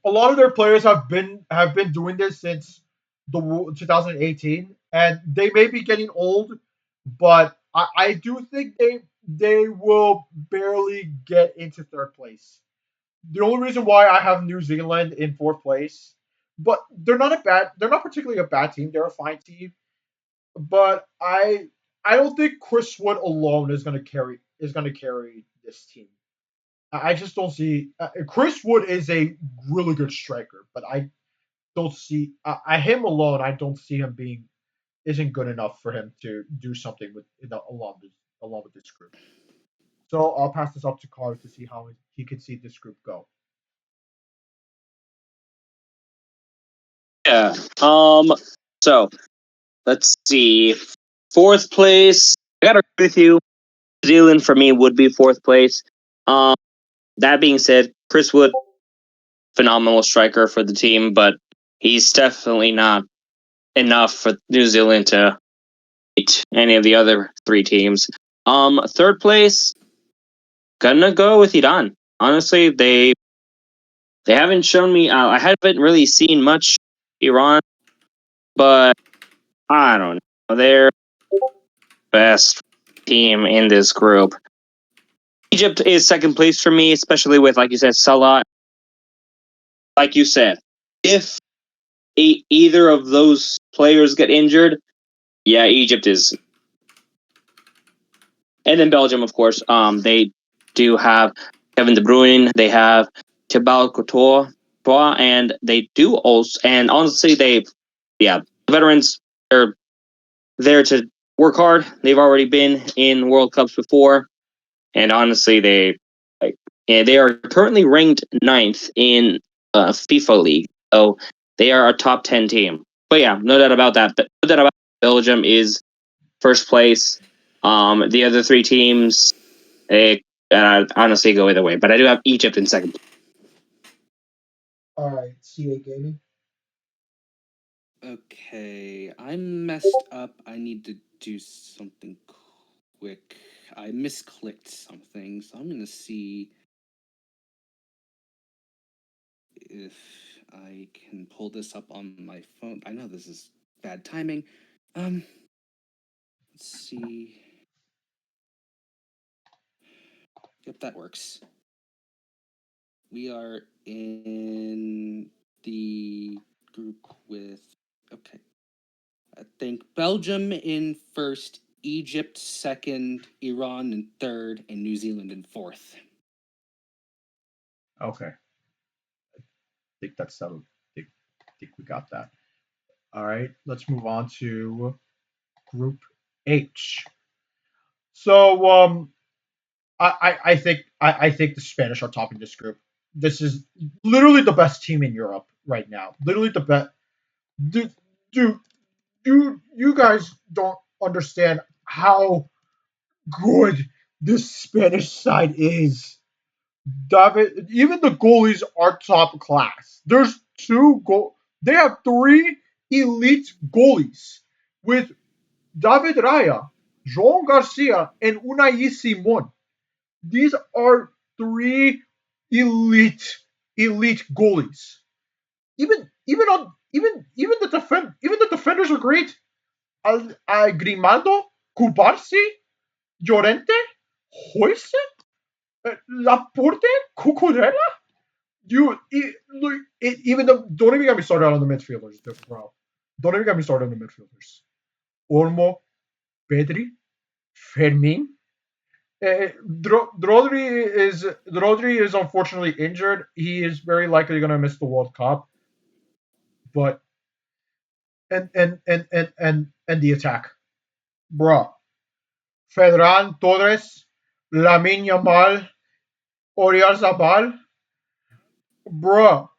a lot of their players have been doing this since the 2018, and they may be getting old, but I do think they will barely get into third place. The only reason why I have New Zealand in fourth place, but they're not particularly a bad team. They're a fine team, but I don't think Chris Wood alone is gonna carry this team. I just don't see Chris Wood is a really good striker, but I don't see him alone. I don't see him being isn't good enough for him to do something along with this group. So I'll pass this up to Carl to see how he could see this group go.
Yeah. So let's see. Fourth place. I gotta agree with you. New Zealand for me would be fourth place. Um, that being said, Chris Wood, phenomenal striker for the team, but he's definitely not enough for New Zealand to beat any of the other three teams. Third place, gonna go with Iran. Honestly, they haven't shown me. I haven't really seen much Iran, but I don't know. They're best team in this group. Egypt is second place for me, especially with, like you said, Salah. Like you said, if either of those players get injured, yeah, Egypt is. And then Belgium, of course. They do have Kevin De Bruyne. They have Thibaut Courtois, and they do also. And honestly, yeah, veterans. They're there to work hard. They've already been in World Cups before, and honestly, they are currently ranked ninth in FIFA League, so they are a top 10 team. But yeah, no doubt about that. But no doubt about Belgium is first place. The other three teams, they honestly go either way. But I do have Egypt in second.
All right, CA Gaming.
Okay, I messed up. I need to do something quick. I misclicked something, so I'm gonna see if I can pull this up on my phone. I know this is bad timing. Let's see. Yep, that works. We are in the group with. Okay. I think Belgium in first, Egypt second, Iran in third, and New Zealand in fourth.
Okay, I think that's settled. I think we got that. All right, let's move on to Group H. So I think the Spanish are topping this group. This is literally the best team in Europe right now. Literally the best. Dude, dude, you guys don't understand how good this Spanish side is. David, even the goalies are top class. There's two goal. They have three elite goalies with David Raya, João Garcia, and Unai Simon. These are three elite goalies. Even the defenders are great. Grimaldo, Kubarsi, Llorente, Hoyce, Laporte, Cucurella. Even the don't even get me started on the midfielders, bro. Don't even get me started on the midfielders. Olmo, Pedri, Fermin. Rodri is unfortunately injured. He is very likely going to miss the World Cup. But and the attack, bro. Ferran Torres, Lamine Yamal, Oriarzabal, bro,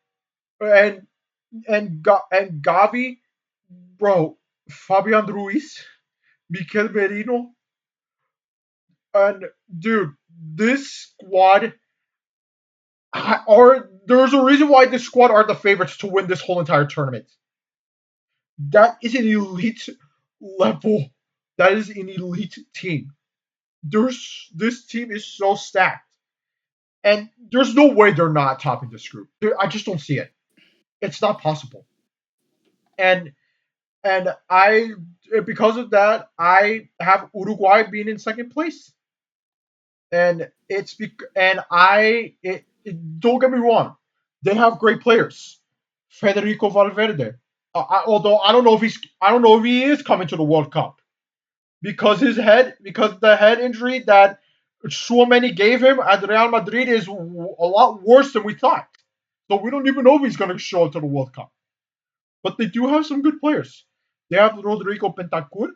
and and Gavi, bro. Fabian Ruiz, Mikel Merino, And dude, this squad are there's a reason why this squad are the favorites to win this whole entire tournament. That is an elite level. That is an elite team. This team is so stacked, and there's no way they're not topping this group. I just don't see it. It's not possible. And and I because of that, I have Uruguay being in second place. And don't get me wrong, they have great players. Federico Valverde. Although I don't know if he is coming to the World Cup because the head injury that Tchouameni gave him at Real Madrid is a lot worse than we thought. So we don't even know if he's going to show up to the World Cup. But they do have some good players. They have Rodrigo Bentancur.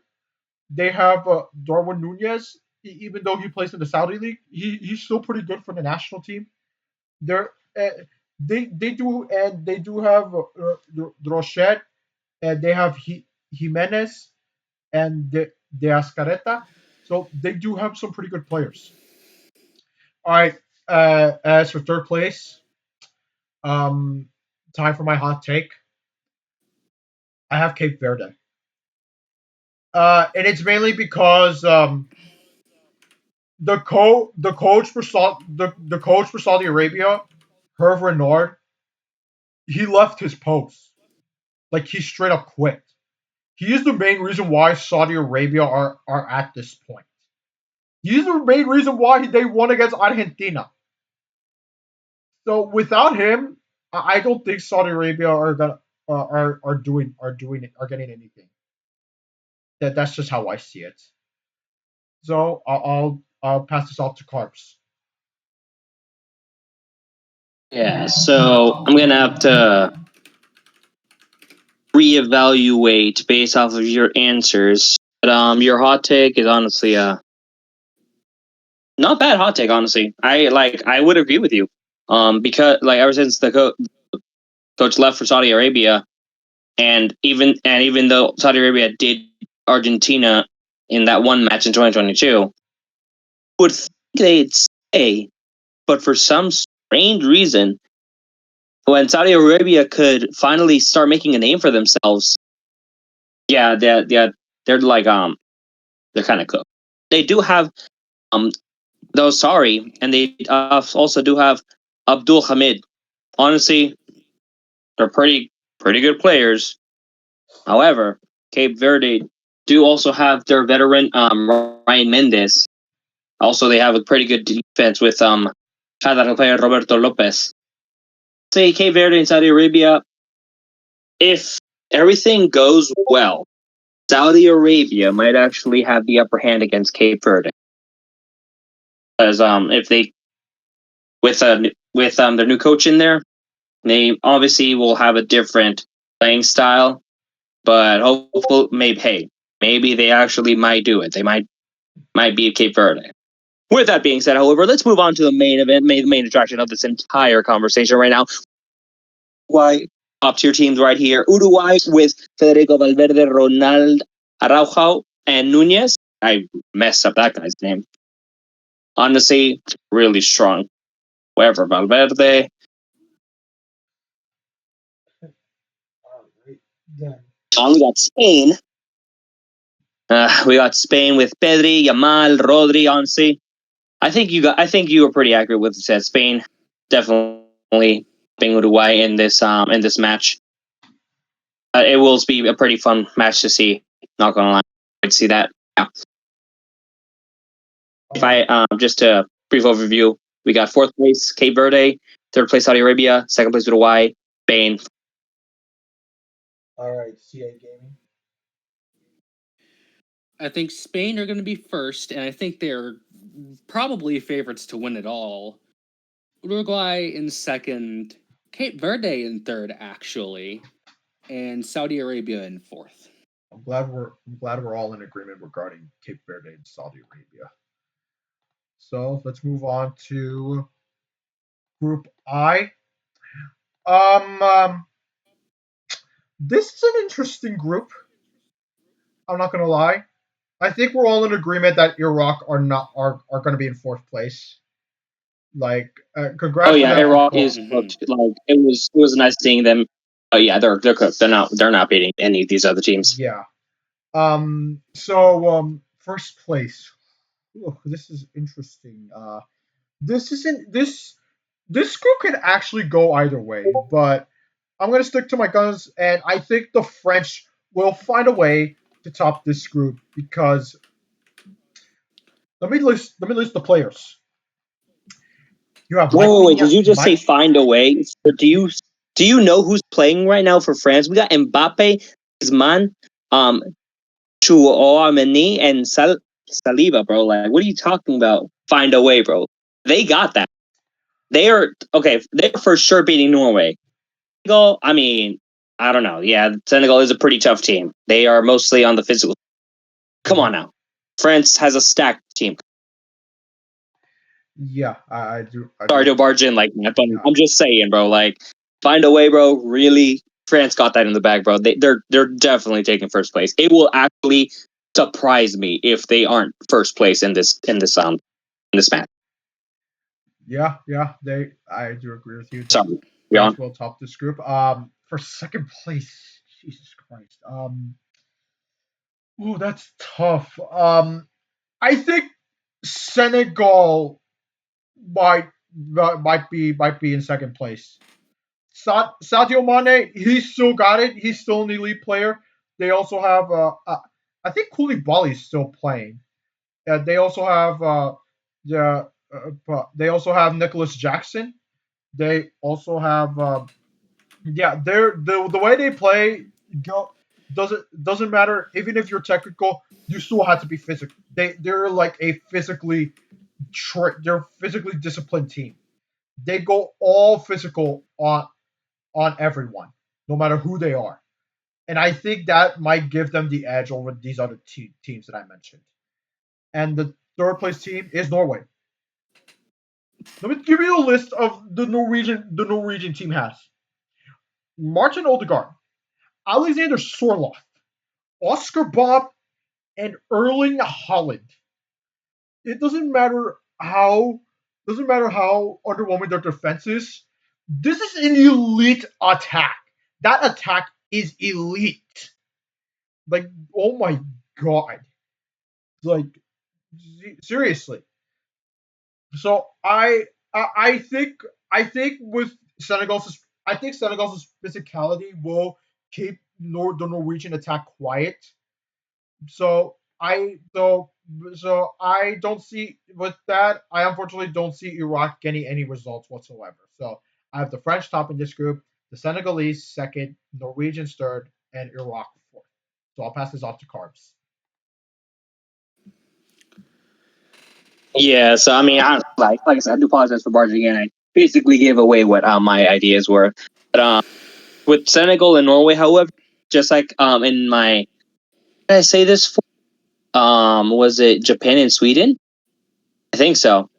They have Darwin Nunez. Even though he plays in the Saudi league, he's still pretty good for the national team. They're they do have Rochette, and they have Jimenez and De Ascareta. So they do have some pretty good players. All right. As for third place, um, time for my hot take. I have Cape Verde, and it's mainly because the coach for Saudi Arabia, Hervé Renard, he left his post. Like he straight up quit. He is the main reason why Saudi Arabia are at this point. He's the main reason why they won against Argentina. So without him, I don't think Saudi Arabia are gonna are getting anything. That's just how I see it. So I'll pass this off to Carbs.
Yeah, so I'm gonna have to reevaluate based off of your answers. But your hot take is honestly not bad hot take. Honestly, I would agree with you. Because like ever since the coach left for Saudi Arabia, and even though Saudi Arabia did Argentina in that one match in 2022, would think they'd stay, but for some strange reason, when Saudi Arabia could finally start making a name for themselves, yeah, they're like they're kind of cooked. They do have um those sorry, and they also do have Abdul Hamid. Honestly, they're pretty good players. However, Cape Verde do also have their veteran Ryan Mendes. Also, they have a pretty good defense with cada player Roberto Lopez. Say Cape Verde and Saudi Arabia. If everything goes well, Saudi Arabia might actually have the upper hand against Cape Verde. As if they with their new coach in there, they obviously will have a different playing style. But hopefully, maybe they actually might do it. They might beat Cape Verde. With that being said, however, let's move on to the main event, main attraction of this entire conversation right now. Why top tier teams right here? Uruguay with Federico Valverde, Ronald Araujo, and Nunez. I messed up that guy's name. Honestly, really strong. Wherever Valverde. We got Spain. We got Spain with Pedri, Yamal, Rodri. Honestly, I think you were pretty accurate with said Spain. Definitely being Uruguay in this match. It will be a pretty fun match to see. Not gonna lie, I'd see that. Yeah. If I just a brief overview, we got fourth place Cape Verde, third place Saudi Arabia, second place Uruguay, Spain.
All right, CA Gaming.
I think Spain are going to be first, and I think they're probably favorites to win it all. Uruguay in second, Cape Verde in third, actually, and Saudi Arabia in fourth.
I'm glad we're all in agreement regarding Cape Verde and Saudi Arabia. So let's move on to Group I. Um, um, this is an interesting group. I'm not gonna lie. I think we're all in agreement that Iraq are going to be in fourth place. Like,
Oh
congrats to
yeah,
them for
Iraq
qual.
is cooked. Like it was nice seeing them. Oh yeah, they're cooked. They're not beating any of these other teams.
Yeah. So first place. Ooh, this is interesting. This isn't this group could actually go either way, but I'm gonna stick to my guns, and I think the French will find a way to top this group because let me list the players. You have
Wait. Did you just say
Mike.
find a way? Or do you know who's playing right now for France? We got Mbappe, Griezmann, um, Chouameni, and Saliba, bro. Like, what are you talking about? Find a way, bro. They got that. They are okay. They're for sure beating Norway. Senegal, I mean, I don't know. Yeah, Senegal is a pretty tough team. They are mostly on the physical. Come
Mhm.
on now. France has a stacked team.
Yeah, I do. I
Sorry
do.
to barge in like that, but
Yeah,
I'm just saying, bro. Like, find a way, bro. Really, France got that in the bag, bro. They're definitely taking first place. It will actually surprise me if they aren't first place in this match.
yeah. I do agree with you that
Sorry,
France
Beyond.
will top this group. For second place, Jesus Christ. Ooh, that's tough. I think Senegal might be in second place. Sadio Mane, he's still got it. He's still an elite player. They also have I think Koulibaly is still playing. They also have they also have Nicholas Jackson. They also have they're the way they play go doesn't matter. Even if you're technical, you still have to be physical. They're like a they're physically disciplined team. They go all physical on everyone, no matter who they are. And I think that might give them the edge over these other teams that I mentioned. And the third place team is Norway. Let me give you a list of the Norwegian team has: Martin Odegaard, Alexander Sorloth, Oscar Bob, and Erling Holland. It doesn't matter how underwhelming their defense is. This is an elite attack. That attack is elite. Like, oh my god. Like, seriously. So I think with Senegal's I think Senegal's physicality will keep the Norwegian attack quiet. So I don't see with that. I unfortunately don't see Iraq getting any results whatsoever. So I have the French top in this group, the Senegalese second, Norwegians third, and Iraq fourth. So I'll pass this off to Carbs.
Yeah, so I mean, like I said, I do apologize for barging in. I basically gave away what my ideas were. But with Senegal and Norway, however, just like in my did I say this for? Was it Japan and Sweden? I think so.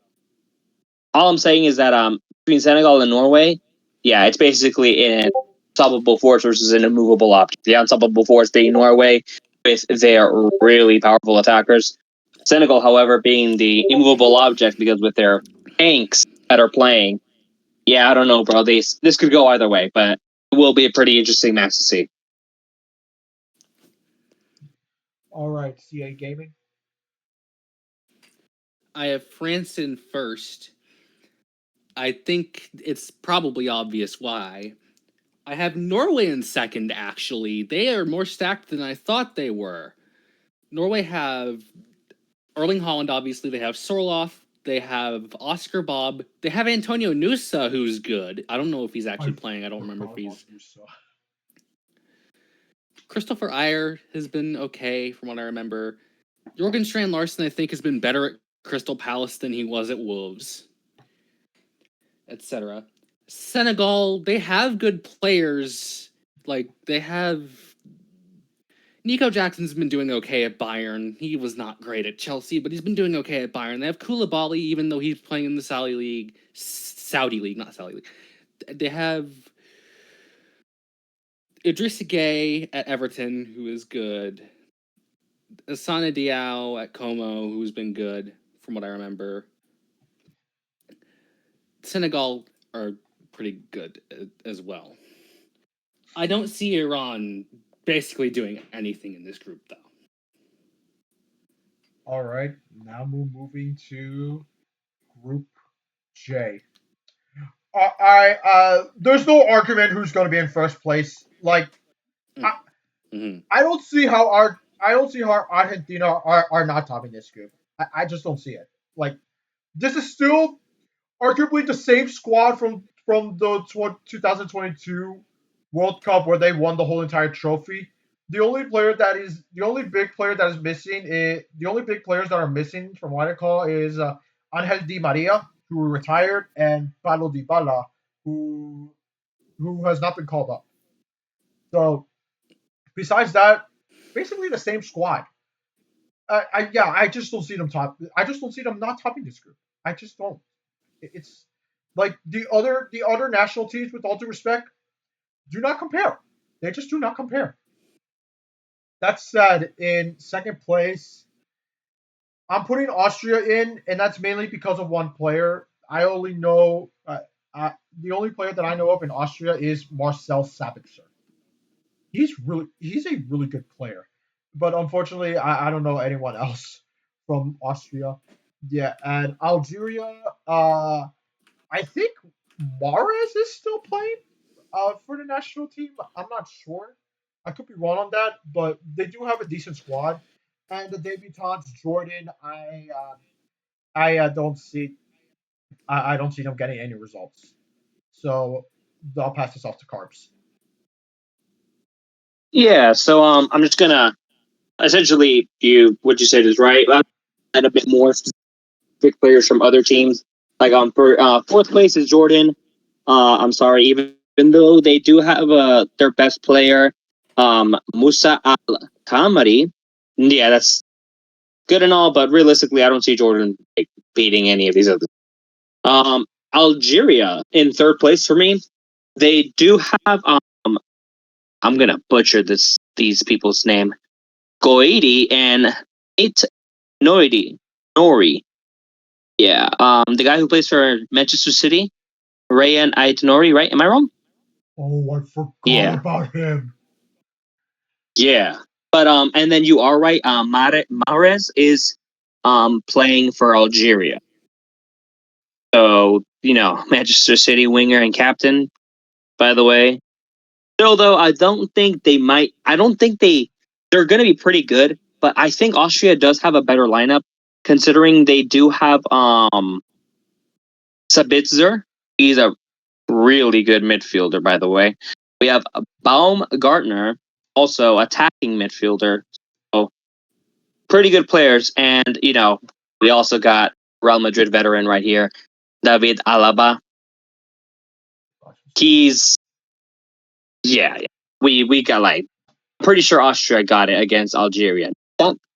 All I'm saying is that between Senegal and Norway, yeah, it's basically an unstoppable force versus an immovable object. The unstoppable force being Norway with their really powerful attackers. Senegal, however, being the immovable object because with their tanks that are playing. Yeah, I don't know, bro. This could go either way, but it will be a pretty interesting match to see.
All right, CA Gaming.
I have France in first. I think it's probably obvious why. I have Norway in second, actually. They are more stacked than I thought they were. Norway have Erling Holland, obviously. They have Sorloth. They have Oscar Bob. They have Antonio Nusa, who's good. I don't know if he's actually
I
playing. I don't remember if
forgot about
he's.
Musa.
Christopher Ayer has been okay, from what I remember. Jorgen Strand Larson, I think, has been better at Crystal Palace than he was at Wolves, etc. Senegal, they have good players. Like, they have. Nico Jackson's been doing okay at Bayern. He was not great at Chelsea, but he's been doing okay at Bayern. They have Koulibaly, even though he's playing in the Saudi League. Saudi League, not Saudi League. They have Idrissa Gueye at Everton, who is good. Asana Diao at Como, who's been good from what I remember. Senegal are pretty good as well. I don't see Iran basically doing anything in this group, though.
All right, now we're moving to Group J. There's no argument who's going to be in first place. Like, I,
Mm-hmm.
I don't see how Argentina are not topping this group. I just don't see it. Like, this is still arguably the same squad from the 2022 World Cup where they won the whole entire trophy. The only big player that is missing is the only big players that are missing from what I call is Angel Di Maria, who retired, and Paulo Dybala, who has not been called up. So besides that, basically the same squad. I just don't see them top. I just don't see them not topping this group. I just don't. It's like the other national teams, with all due respect, do not compare. They just do not compare. That said, in second place, I'm putting Austria in, and that's mainly because of one player. I only know the only player that I know of in Austria is Marcel Sabitzer. He's a really good player, but unfortunately, I don't know anyone else from Austria. Yeah, and Algeria, I think Mares is still playing for the national team. I'm not sure. I could be wrong on that, but they do have a decent squad. And the debutants, Jordan, I don't see I don't see them getting any results. So I'll pass this off to Carbs.
Yeah, so I'm just gonna essentially you what you said is right. I'll add a bit more specific players from other teams. Like for fourth place is Jordan. I'm sorry, even though they do have their best player, Musa Al Kamari. Yeah, that's good and all, but realistically, I don't see Jordan like, beating any of these others. Algeria in third place for me. They do have I'm gonna butcher these people's name. Goiti and It Nori. Yeah. The guy who plays for Manchester City, Rayan Ait Nori, right? Am I wrong?
Oh, I forgot
Yeah.
about him.
Yeah. But and then you are right, Mahrez is playing for Algeria. So, Manchester City winger and captain, by the way. Still, though, I don't think they're going to be pretty good, but I think Austria does have a better lineup considering they do have Sabitzer. He's a really good midfielder, by the way. We have Baumgartner, also attacking midfielder. So pretty good players. And, we also got Real Madrid veteran right here, David Alaba. He's, yeah. We got like, pretty sure Austria got it against Algeria.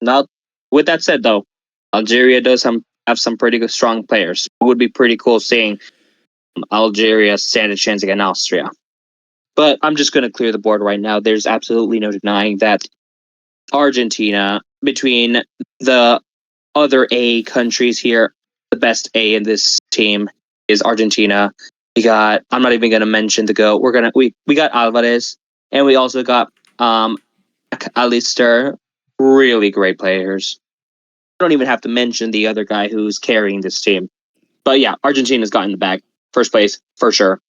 Not with that said though, Algeria does have some pretty good strong players. It would be pretty cool seeing Algeria stand a chance against Austria. But I'm just going to clear the board right now. There's absolutely no denying that Argentina, between the other A countries here, the best A in this team is Argentina. I'm not even going to mention the GOAT. We got Alvarez, and we also got Alistair, really great players. I don't even have to mention the other guy who's carrying this team. But yeah, Argentina's gotten the bag. First place, for sure.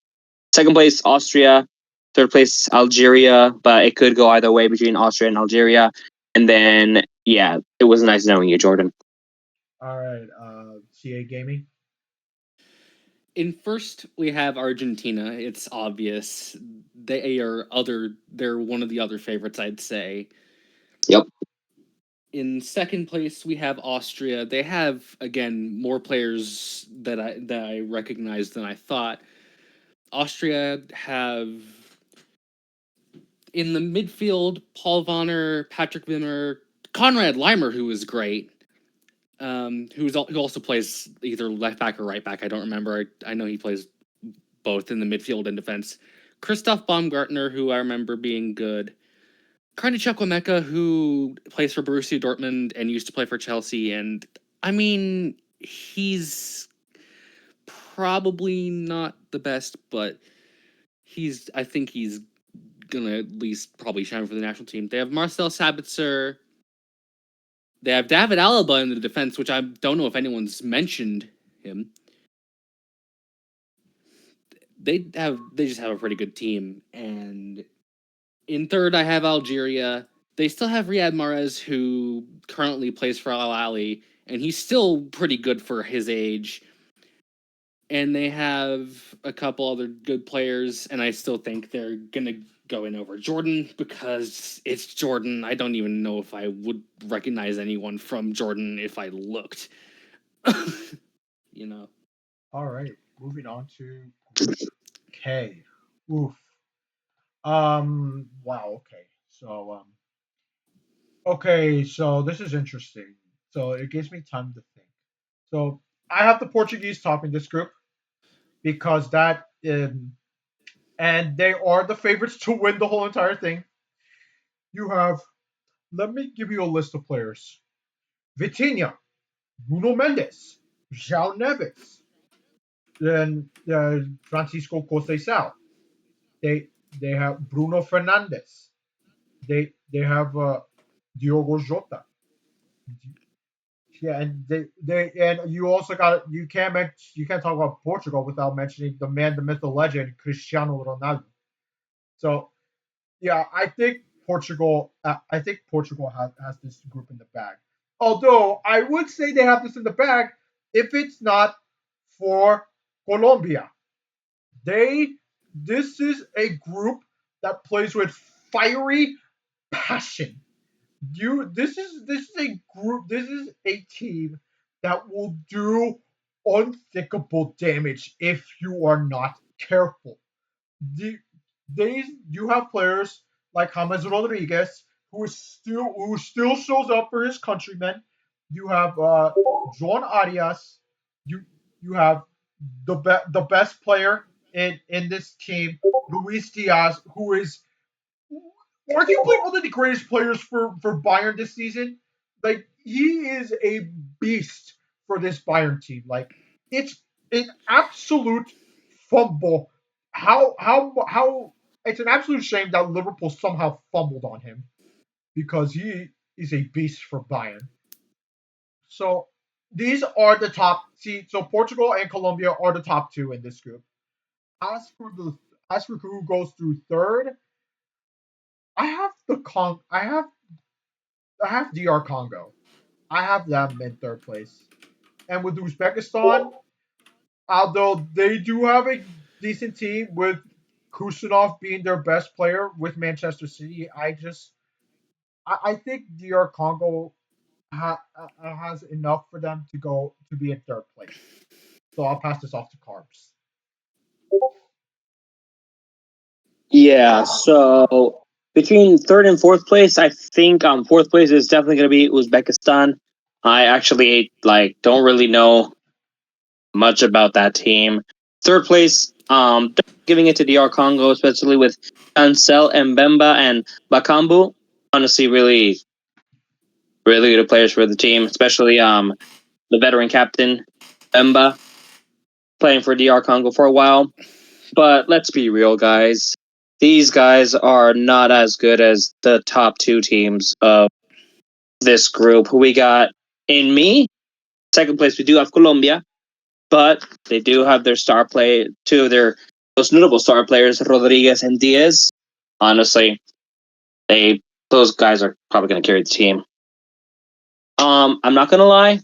Second place, Austria. Third place, Algeria. But it could go either way between Austria and Algeria. And then, yeah, it was nice knowing you, Jordan.
All right, CA Gaming.
In first, we have Argentina. It's obvious they're one of the other favorites, I'd say.
Yep.
In second place, we have Austria. They have again more players that I recognize than I thought. Austria have in the midfield Paul Vonner, Patrick Wimmer, Conrad Leimer, who is great. Who also plays either left back or right back. I don't remember. I know he plays both in the midfield and defense. Christoph Baumgartner, who I remember being good. Karni Chukwuemeka, who plays for Borussia Dortmund and used to play for Chelsea, and I mean, he's probably not the best, but I think he's gonna at least probably shine for the national team. They have Marcel Sabitzer. They have David Alaba in the defense, which I don't know if anyone's mentioned him. They just have a pretty good team. And in third, I have Algeria. They still have Riyad Mahrez, who currently plays for Al Ahly, and he's still pretty good for his age. And they have a couple other good players, and I still think they're gonna go in over Jordan because it's Jordan. I don't even know if I would recognize anyone from Jordan if I looked. You know.
All right, moving on to Group K. Oof. Wow. Okay. So this is interesting. So it gives me time to think. So I have the Portuguese topping this group because and they are the favorites to win the whole entire thing. You have. Let me give you a list of players: Vitinha, Bruno Mendes, João Neves, then Francisco Conceição. They have Bruno Fernandes. They have Diogo Jota. Yeah, and they and you also got you can't talk about Portugal without mentioning the man, the myth, the legend, Cristiano Ronaldo. So yeah, I think Portugal has this group in the bag. Although I would say they have this in the bag if it's not for Colombia. They this is a group that plays with fiery passion. This is a group, this is a team that will do unthinkable damage if you are not careful. The, you have players like James Rodriguez who still shows up for his countrymen. You have John Arias. You you have the best player in this team, Luis Diaz, who is arguably one of the greatest players for Bayern this season. Like he is a beast for this Bayern team. Like it's an absolute fumble. How it's an absolute shame that Liverpool somehow fumbled on him because he is a beast for Bayern. So these are the top. See, so Portugal and Colombia are the top two in this group. As for the as for who goes through third, I have the Con. I have DR Congo. I have them in third place. And with Uzbekistan, although they do have a decent team with Kusanov being their best player with Manchester City, I think DR Congo has enough for them to go to be in third place. So I'll pass this off to Carbs.
Yeah, so between third and fourth place, I think fourth place is definitely going to be Uzbekistan. I actually don't really know much about that team. Third place, giving it to DR Congo, especially with Ansel Mbemba and Bakambu. Honestly, really, really good players for the team, especially the veteran captain Mbemba playing for DR Congo for a while. But let's be real, guys. These guys are not as good as the top two teams of this group. We got, in me, second place, we do have Colombia, but they do have their two of their most notable star players, Rodriguez and Diaz. Honestly, those guys are probably going to carry the team. I'm not going to lie.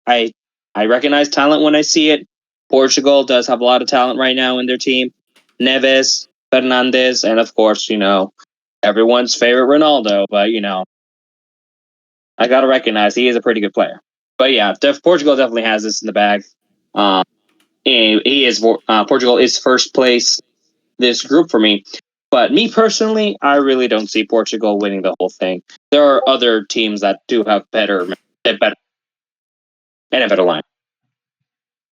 I I recognize talent when I see it. Portugal does have a lot of talent right now in their team. Neves, Fernandez, and of course, everyone's favorite Ronaldo. But I gotta recognize he is a pretty good player. But yeah, Portugal definitely has this in the bag. Um, he is Portugal is first place this group for me. But me personally, I really don't see Portugal winning the whole thing. There are other teams that do have better and a better line.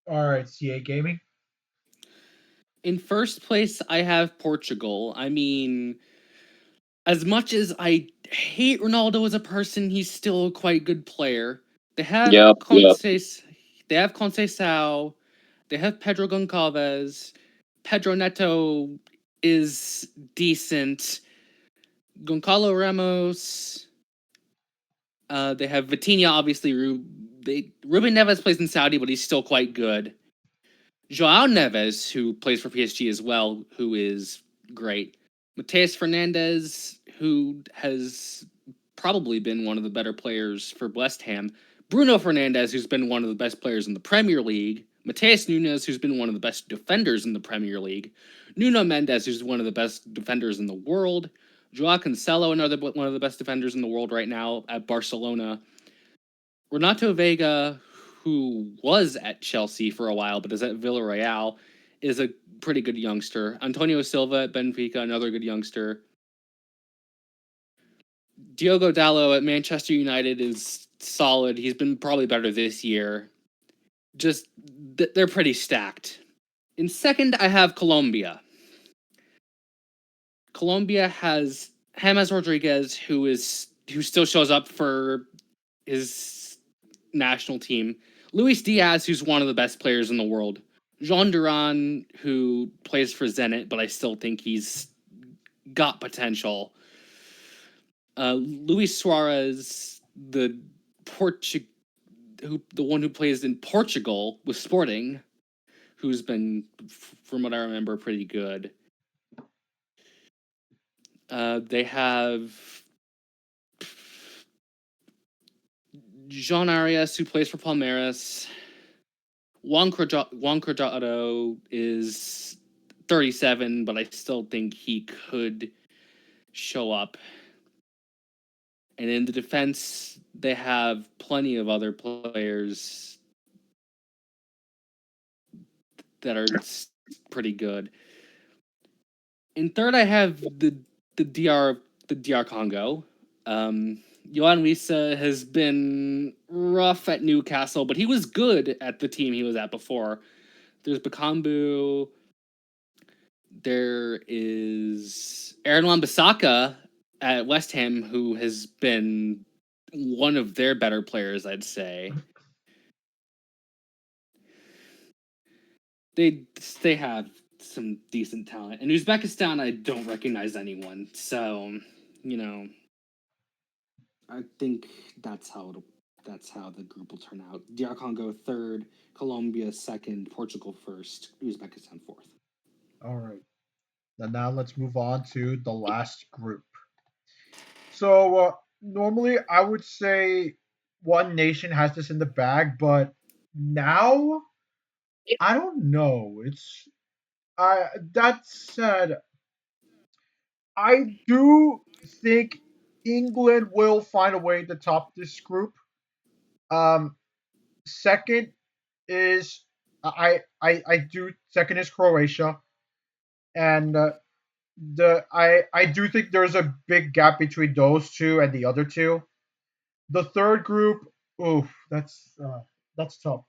All right, CA Gaming.
In first place, I have Portugal. I mean, as much as I hate Ronaldo as a person, he's still a quite good player. They have they have Conceição, they have Pedro Goncalves, Pedro Neto is decent, Goncalo Ramos. They have Vitinha, obviously. Ruben Neves plays in Saudi, but he's still quite good. Joao Neves, who plays for PSG as well, who is great. Mateus Fernandes, who has probably been one of the better players for West Ham. Bruno Fernandes, who's been one of the best players in the Premier League. Mateus Nunes, who's been one of the best defenders in the Premier League. Nuno Mendes, who's one of the best defenders in the world. Joao Cancelo, another one of the best defenders in the world right now at Barcelona. Renato Vega, who was at Chelsea for a while but is at Villarreal, is a pretty good youngster. Antonio Silva at Benfica, another good youngster. Diogo Dalot at Manchester United is solid. He's been probably better this year. Just, they're pretty stacked. In second, I have Colombia. Colombia has James Rodriguez, who still shows up for his national team. Luis Diaz, who's one of the best players in the world. Jean Duran, who plays for Zenit, but I still think he's got potential. Luis Suarez, the one who plays in Portugal with Sporting, who's been, from what I remember, pretty good. They have Jean Arias, who plays for Palmeiras. Juan Cuadrado is 37, but I still think he could show up. And in the defense, they have plenty of other players that are pretty good. In third, I have the DR Congo. Yohan Wissa has been rough at Newcastle, but he was good at the team he was at before. There's Bakambu. There is Aaron Wan-Bissaka at West Ham, who has been one of their better players, I'd say. They have some decent talent. In Uzbekistan, I don't recognize anyone, so I think that's how the group will turn out. DR Congo third, Colombia second, Portugal first, Uzbekistan fourth.
All right. Now let's move on to the last group. So normally I would say one nation has this in the bag, but now I don't know. That said, I do think England will find a way to top this group. Um, second is I do second is Croatia, and I do think there's a big gap between those two and the other two. The third group, oof, that's tough.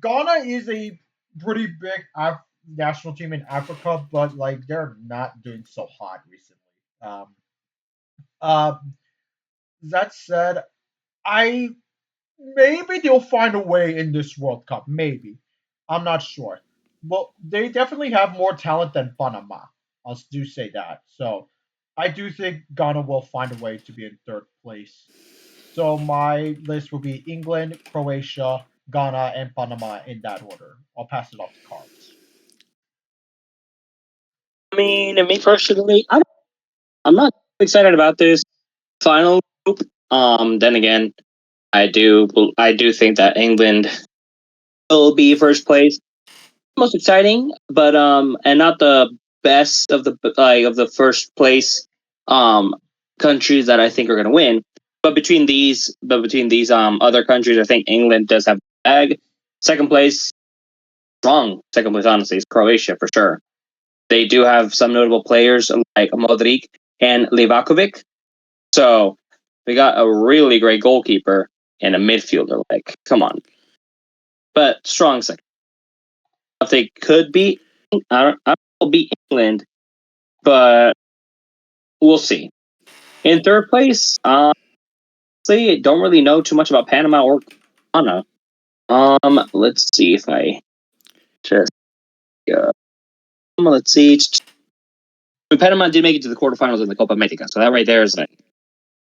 Ghana is a pretty big national team in Africa, but like they're not doing so hot recently. Um, uh, that said, I maybe they'll find a way in this World Cup. Maybe, I'm not sure. But they definitely have more talent than Panama. I'll do say that. So I do think Ghana will find a way to be in third place. So my list will be England, Croatia, Ghana, and Panama in that order. I'll pass it off to Carlos.
I mean, me personally, I'm not excited about this final group. Then again, I do think that England will be first place. Most exciting, but and not the best of the first place um countries that I think are going to win. But between these other countries, I think England does have the bag. Second place, strong. Second place, honestly, is Croatia for sure. They do have some notable players like Modric and Livakovic. So we got a really great goalkeeper and a midfielder. Like, come on. But strong second. If they could beat, I don't know, beat England, but we'll see. In third place, see, I don't really know too much about Panama or Ghana. Let's see if I just let's see. Panama did make it to the quarterfinals in the Copa America, so that right there is a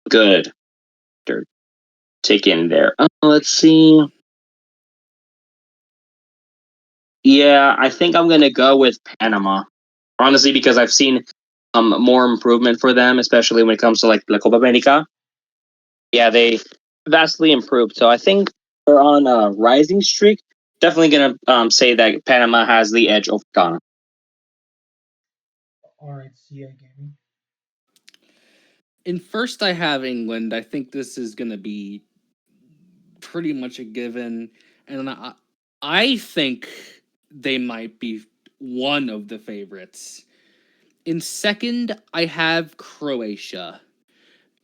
good take in there. Let's see. Yeah, I think I'm gonna go with Panama. Honestly, because I've seen more improvement for them, especially when it comes to like La Copa America. Yeah, they vastly improved. So I think they're on a rising streak. Definitely gonna say that Panama has the edge over Ghana.
All right, CA Gaming.
In first, I have England. I think this is going to be pretty much a given. And I think they might be one of the favorites. In second, I have Croatia.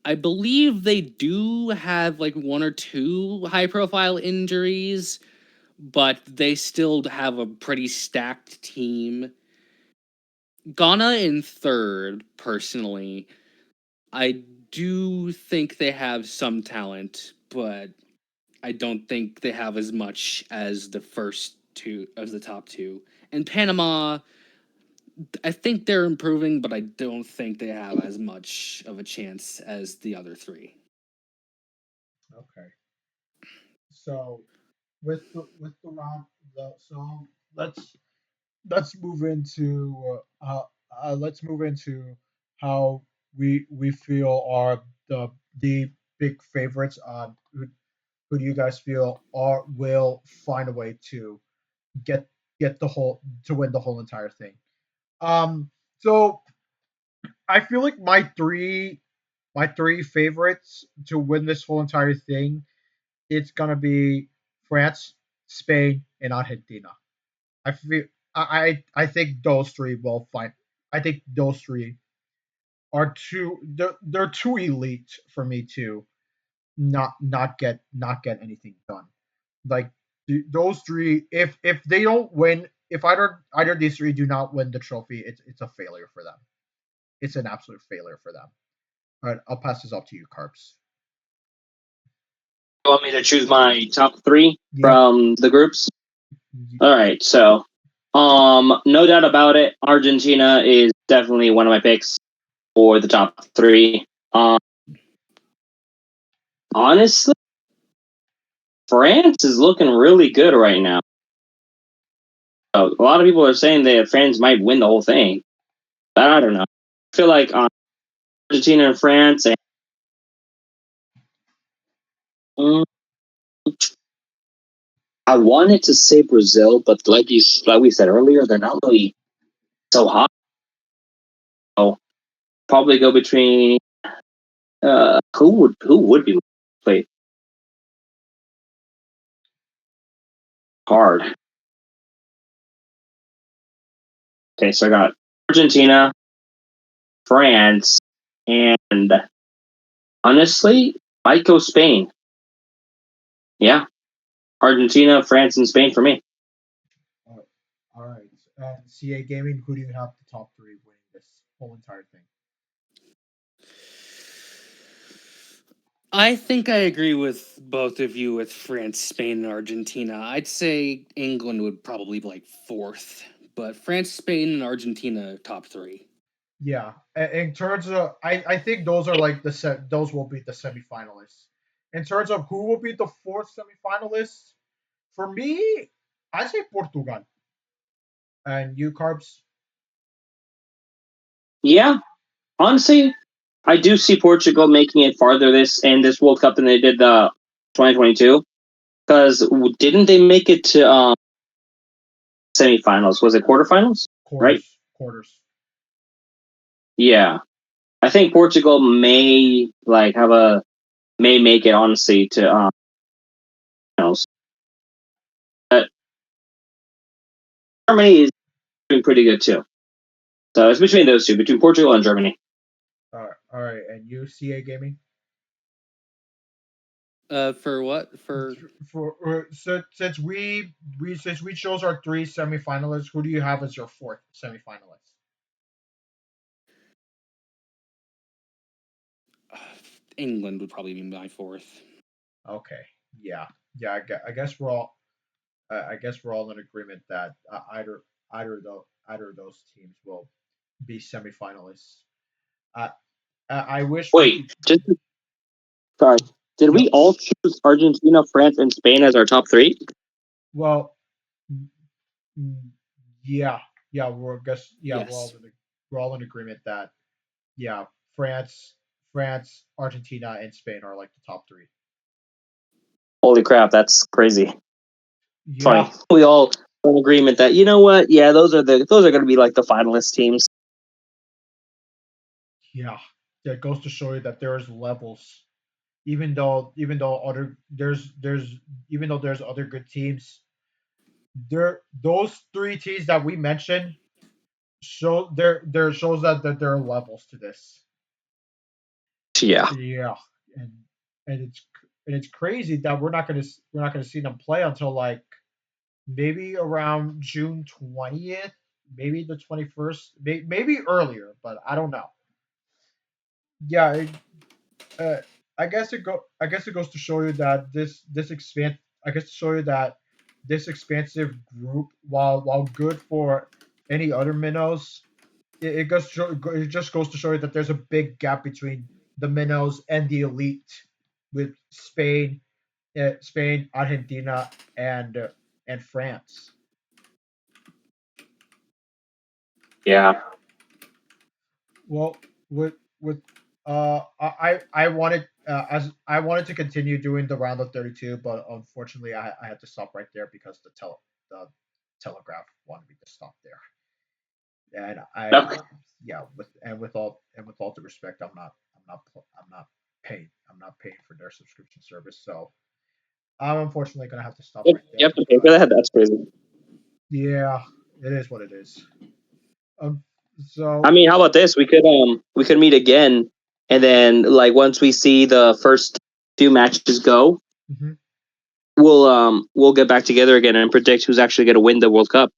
I believe they do have like one or two high profile injuries, but they still have a pretty stacked team. Ghana in third, personally. I do think they have some talent, but I don't think they have as much as the first two, as the top two. And Panama, I think they're improving, but I don't think they have as much of a chance as the other three.
Okay. So with the round, so let's move into let's move into how we feel are the big favorites. Who do you guys feel are will find a way to get get the whole to win the whole entire thing? Um, so I feel like my three favorites to win this whole entire thing, it's gonna be France, Spain, and Argentina. I feel I think those three will find. I think those three are too they're too elite for me to not get anything done. Like those three, if they don't win, if either of these three do not win the trophy, it's a failure for them. It's an absolute failure for them. All right, I'll pass this off to you, Carbs.
You want me to choose my top three
Yep.
from the groups? All right, so no doubt about it, Argentina is definitely one of my picks for the top three. Honestly, France is looking really good right now. So a lot of people are saying that France might win the whole thing, but I don't know. I feel like Argentina and France, and mm, I wanted to say Brazil, but like we said earlier, they're not really so hot. So probably go between who would be played hard. Okay, so I got Argentina, France, and honestly, might go Spain. Yeah, Argentina, France, and Spain for me.
All right. And CA Gaming, who do you have the top three winning this whole entire thing?
I think I agree with both of you with France, Spain, and Argentina. I'd say England would probably be like fourth, but France, Spain, and Argentina top three.
Yeah, in terms of, I think those are like those will be the semifinalists. In terms of who will be the fourth semifinalists, for me, I say Portugal. And you, Carbs?
Yeah, honestly, I do see Portugal making it farther this World Cup than they did the 2022. Because didn't they make it to semifinals? Was it quarterfinals? Right?
Quarters.
Yeah, I think Portugal may may make it honestly to finals. But Germany is doing pretty good too. So it's between those two, between Portugal and Germany.
All right, and you, CA Gaming?
For what? For
For since we chose our three semifinalists, who do you have as your fourth semifinalist?
England would probably be my fourth.
Okay. Yeah. Yeah. I guess we're all. I guess we're all in agreement that either of those teams will be semifinalists. I I wish we
Wait,
could.
just sorry. Did we
Yep.
all choose Argentina, France, and Spain as our top three?
Well. mm, mm, Yeah. Yeah.
Yes.
We're all in agreement that yeah, France, Argentina, and Spain are like the top three.
Holy crap, that's crazy.
Yeah.
Funny. We all are in agreement that you know what? Yeah, those are going to be like the finalist teams.
Yeah. That goes to show you that there's levels. Even though other there's even though there's other good teams, there those three teams that we mentioned show there shows that there are levels to this.
Yeah.
Yeah, and and it's and it's crazy that we're not gonna see them play until like maybe around June 20th, maybe the 21st, maybe earlier, but I don't know. Yeah, uh, I guess it goes to show you that this expand I guess to show you that this expansive group, while good for any other minnows, it just goes to show you that there's a big gap between the minnows and the elite, with Spain, Argentina, and France.
Yeah.
Well, with I wanted as I wanted to continue doing the round of 32, but unfortunately I had to stop right there because the telegraph wanted me to stop there. And
Okay.
yeah, with all due respect, I'm not paying for their subscription service, so I'm unfortunately gonna have to stop
Yep.
right there
Yep. Okay. Go
because
ahead. That's crazy.
yeah, it is what it is. Um,
I
so
mean, how about this? We could meet again, and then like once we see the first few matches go,
mhm,
we'll get back together again and predict who's actually going to win the World Cup.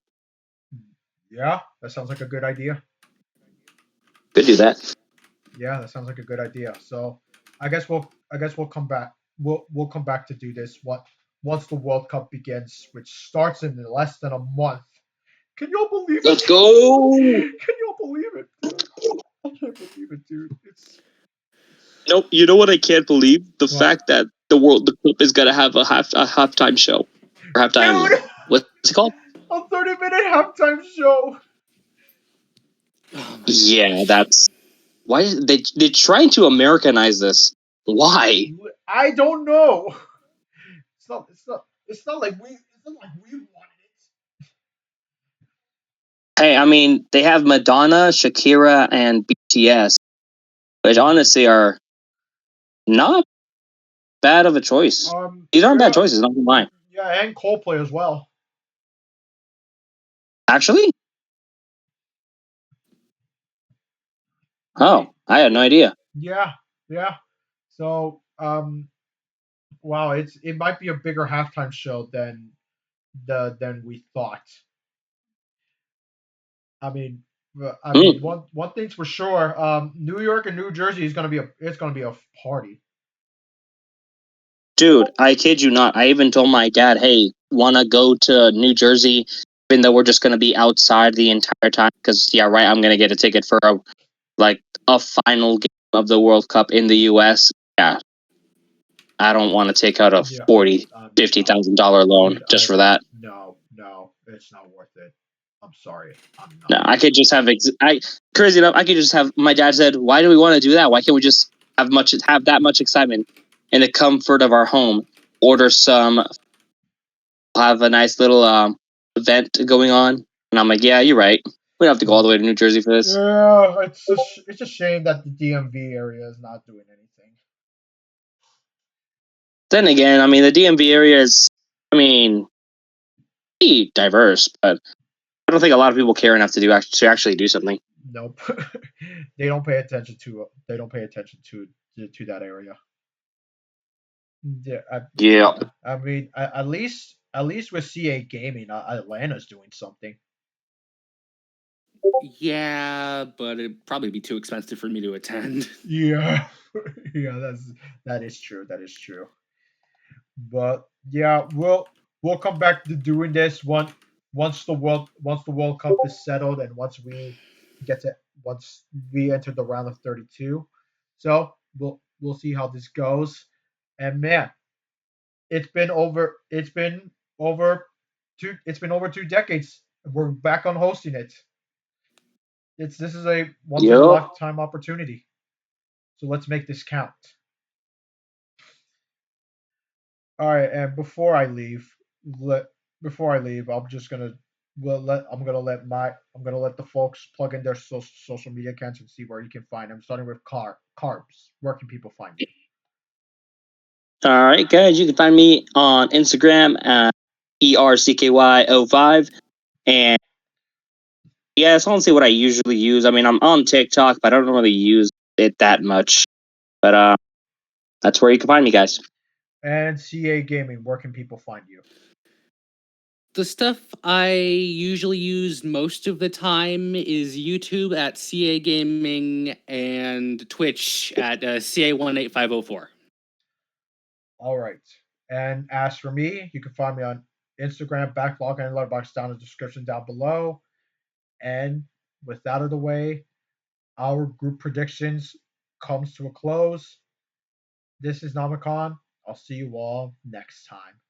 yeah, that sounds like a good idea.
Could do that.
Yeah, that sounds like a good idea. So I guess we'll come back. We'll come back to do this once the World Cup begins, which starts in less than a month. Can you all believe it?
Let's go.
Can you all believe it, dude? I can't believe it, dude. It's
Nope. You know what I can't believe? The
what,
fact that the Cup is gonna have a halftime show or halftime.
dude.
What's it called?
A 30-minute halftime show.
Oh my
Yeah,
gosh.
that's why they're trying to Americanize this. Why?
I don't know. It's not like we wanted it.
Hey, I mean, they have Madonna, Shakira, and BTS, which honestly are not bad of a choice. These aren't bad
Yeah,
choices, not gonna lie.
yeah, and Coldplay as well.
Actually,
Ye-
oh, I had no idea.
Yeah, yeah. So, wow, it might be a bigger halftime show than we thought. I mean,
Hmm.
one thing's for sure. New York and New Jersey is gonna be a party.
Dude, I kid you not. I even told my dad, "Hey, wanna go to New Jersey?" Even though we're just gonna be outside the entire time, because yeah, right, I'm gonna get a ticket for like a final game of the World Cup in the U.S. Yeah, I don't want to take out a
Yeah,
40, $50,000 loan
dude,
just for that.
no, it's not worth it. I'm sorry, I'm
No,
not.
I could just have I crazy enough. I could just have my dad said, "Why do we want to do that? Why can't we just have that much excitement in the comfort of our home? Order some, have a nice little event going on." And I'm like, "Yeah, you're right. We don't have to go all the way to New Jersey for this."
Yeah, it's a shame that the DMV area is not doing anything.
Then again, I mean, the DMV area is, I mean, pretty diverse, but I don't think a lot of people care enough to actually do something.
Nope. They don't pay attention to that area. Yeah,
Yeah.
I mean, at least with CA Gaming, Atlanta's doing something.
Yeah, but it'd probably be too expensive for me to attend.
Yeah, yeah, that is true. That is true. But yeah, we'll come back to doing this once the World Cup is settled and get to once we enter the round of 32. So we'll see how this goes. And man, it's been over over 2 decades. We're back on hosting it. This is a once in a
Yup.
lifetime opportunity. So let's make this count. All right, and let before I leave, I'm just gonna well let I'm gonna let the folks plug in their social media accounts and see where you can find them. Starting with carbs. Where can people find you?
All right, guys, you can find me on Instagram at ERCKY05. And yeah, that's honestly what I usually use. I mean, I'm on TikTok, but I don't really use it that much. But that's where you can find me, guys.
And CA Gaming. Where can people find you?
The stuff I usually use most of the time is YouTube at CA Gaming and Twitch at CA18504.
All right. And as for me, you can find me on Instagram, Backlog, and Letterboxd down in the description down below. And with that out of the way, our group predictions comes to a close. This is Nomicon. I'll see you all next time.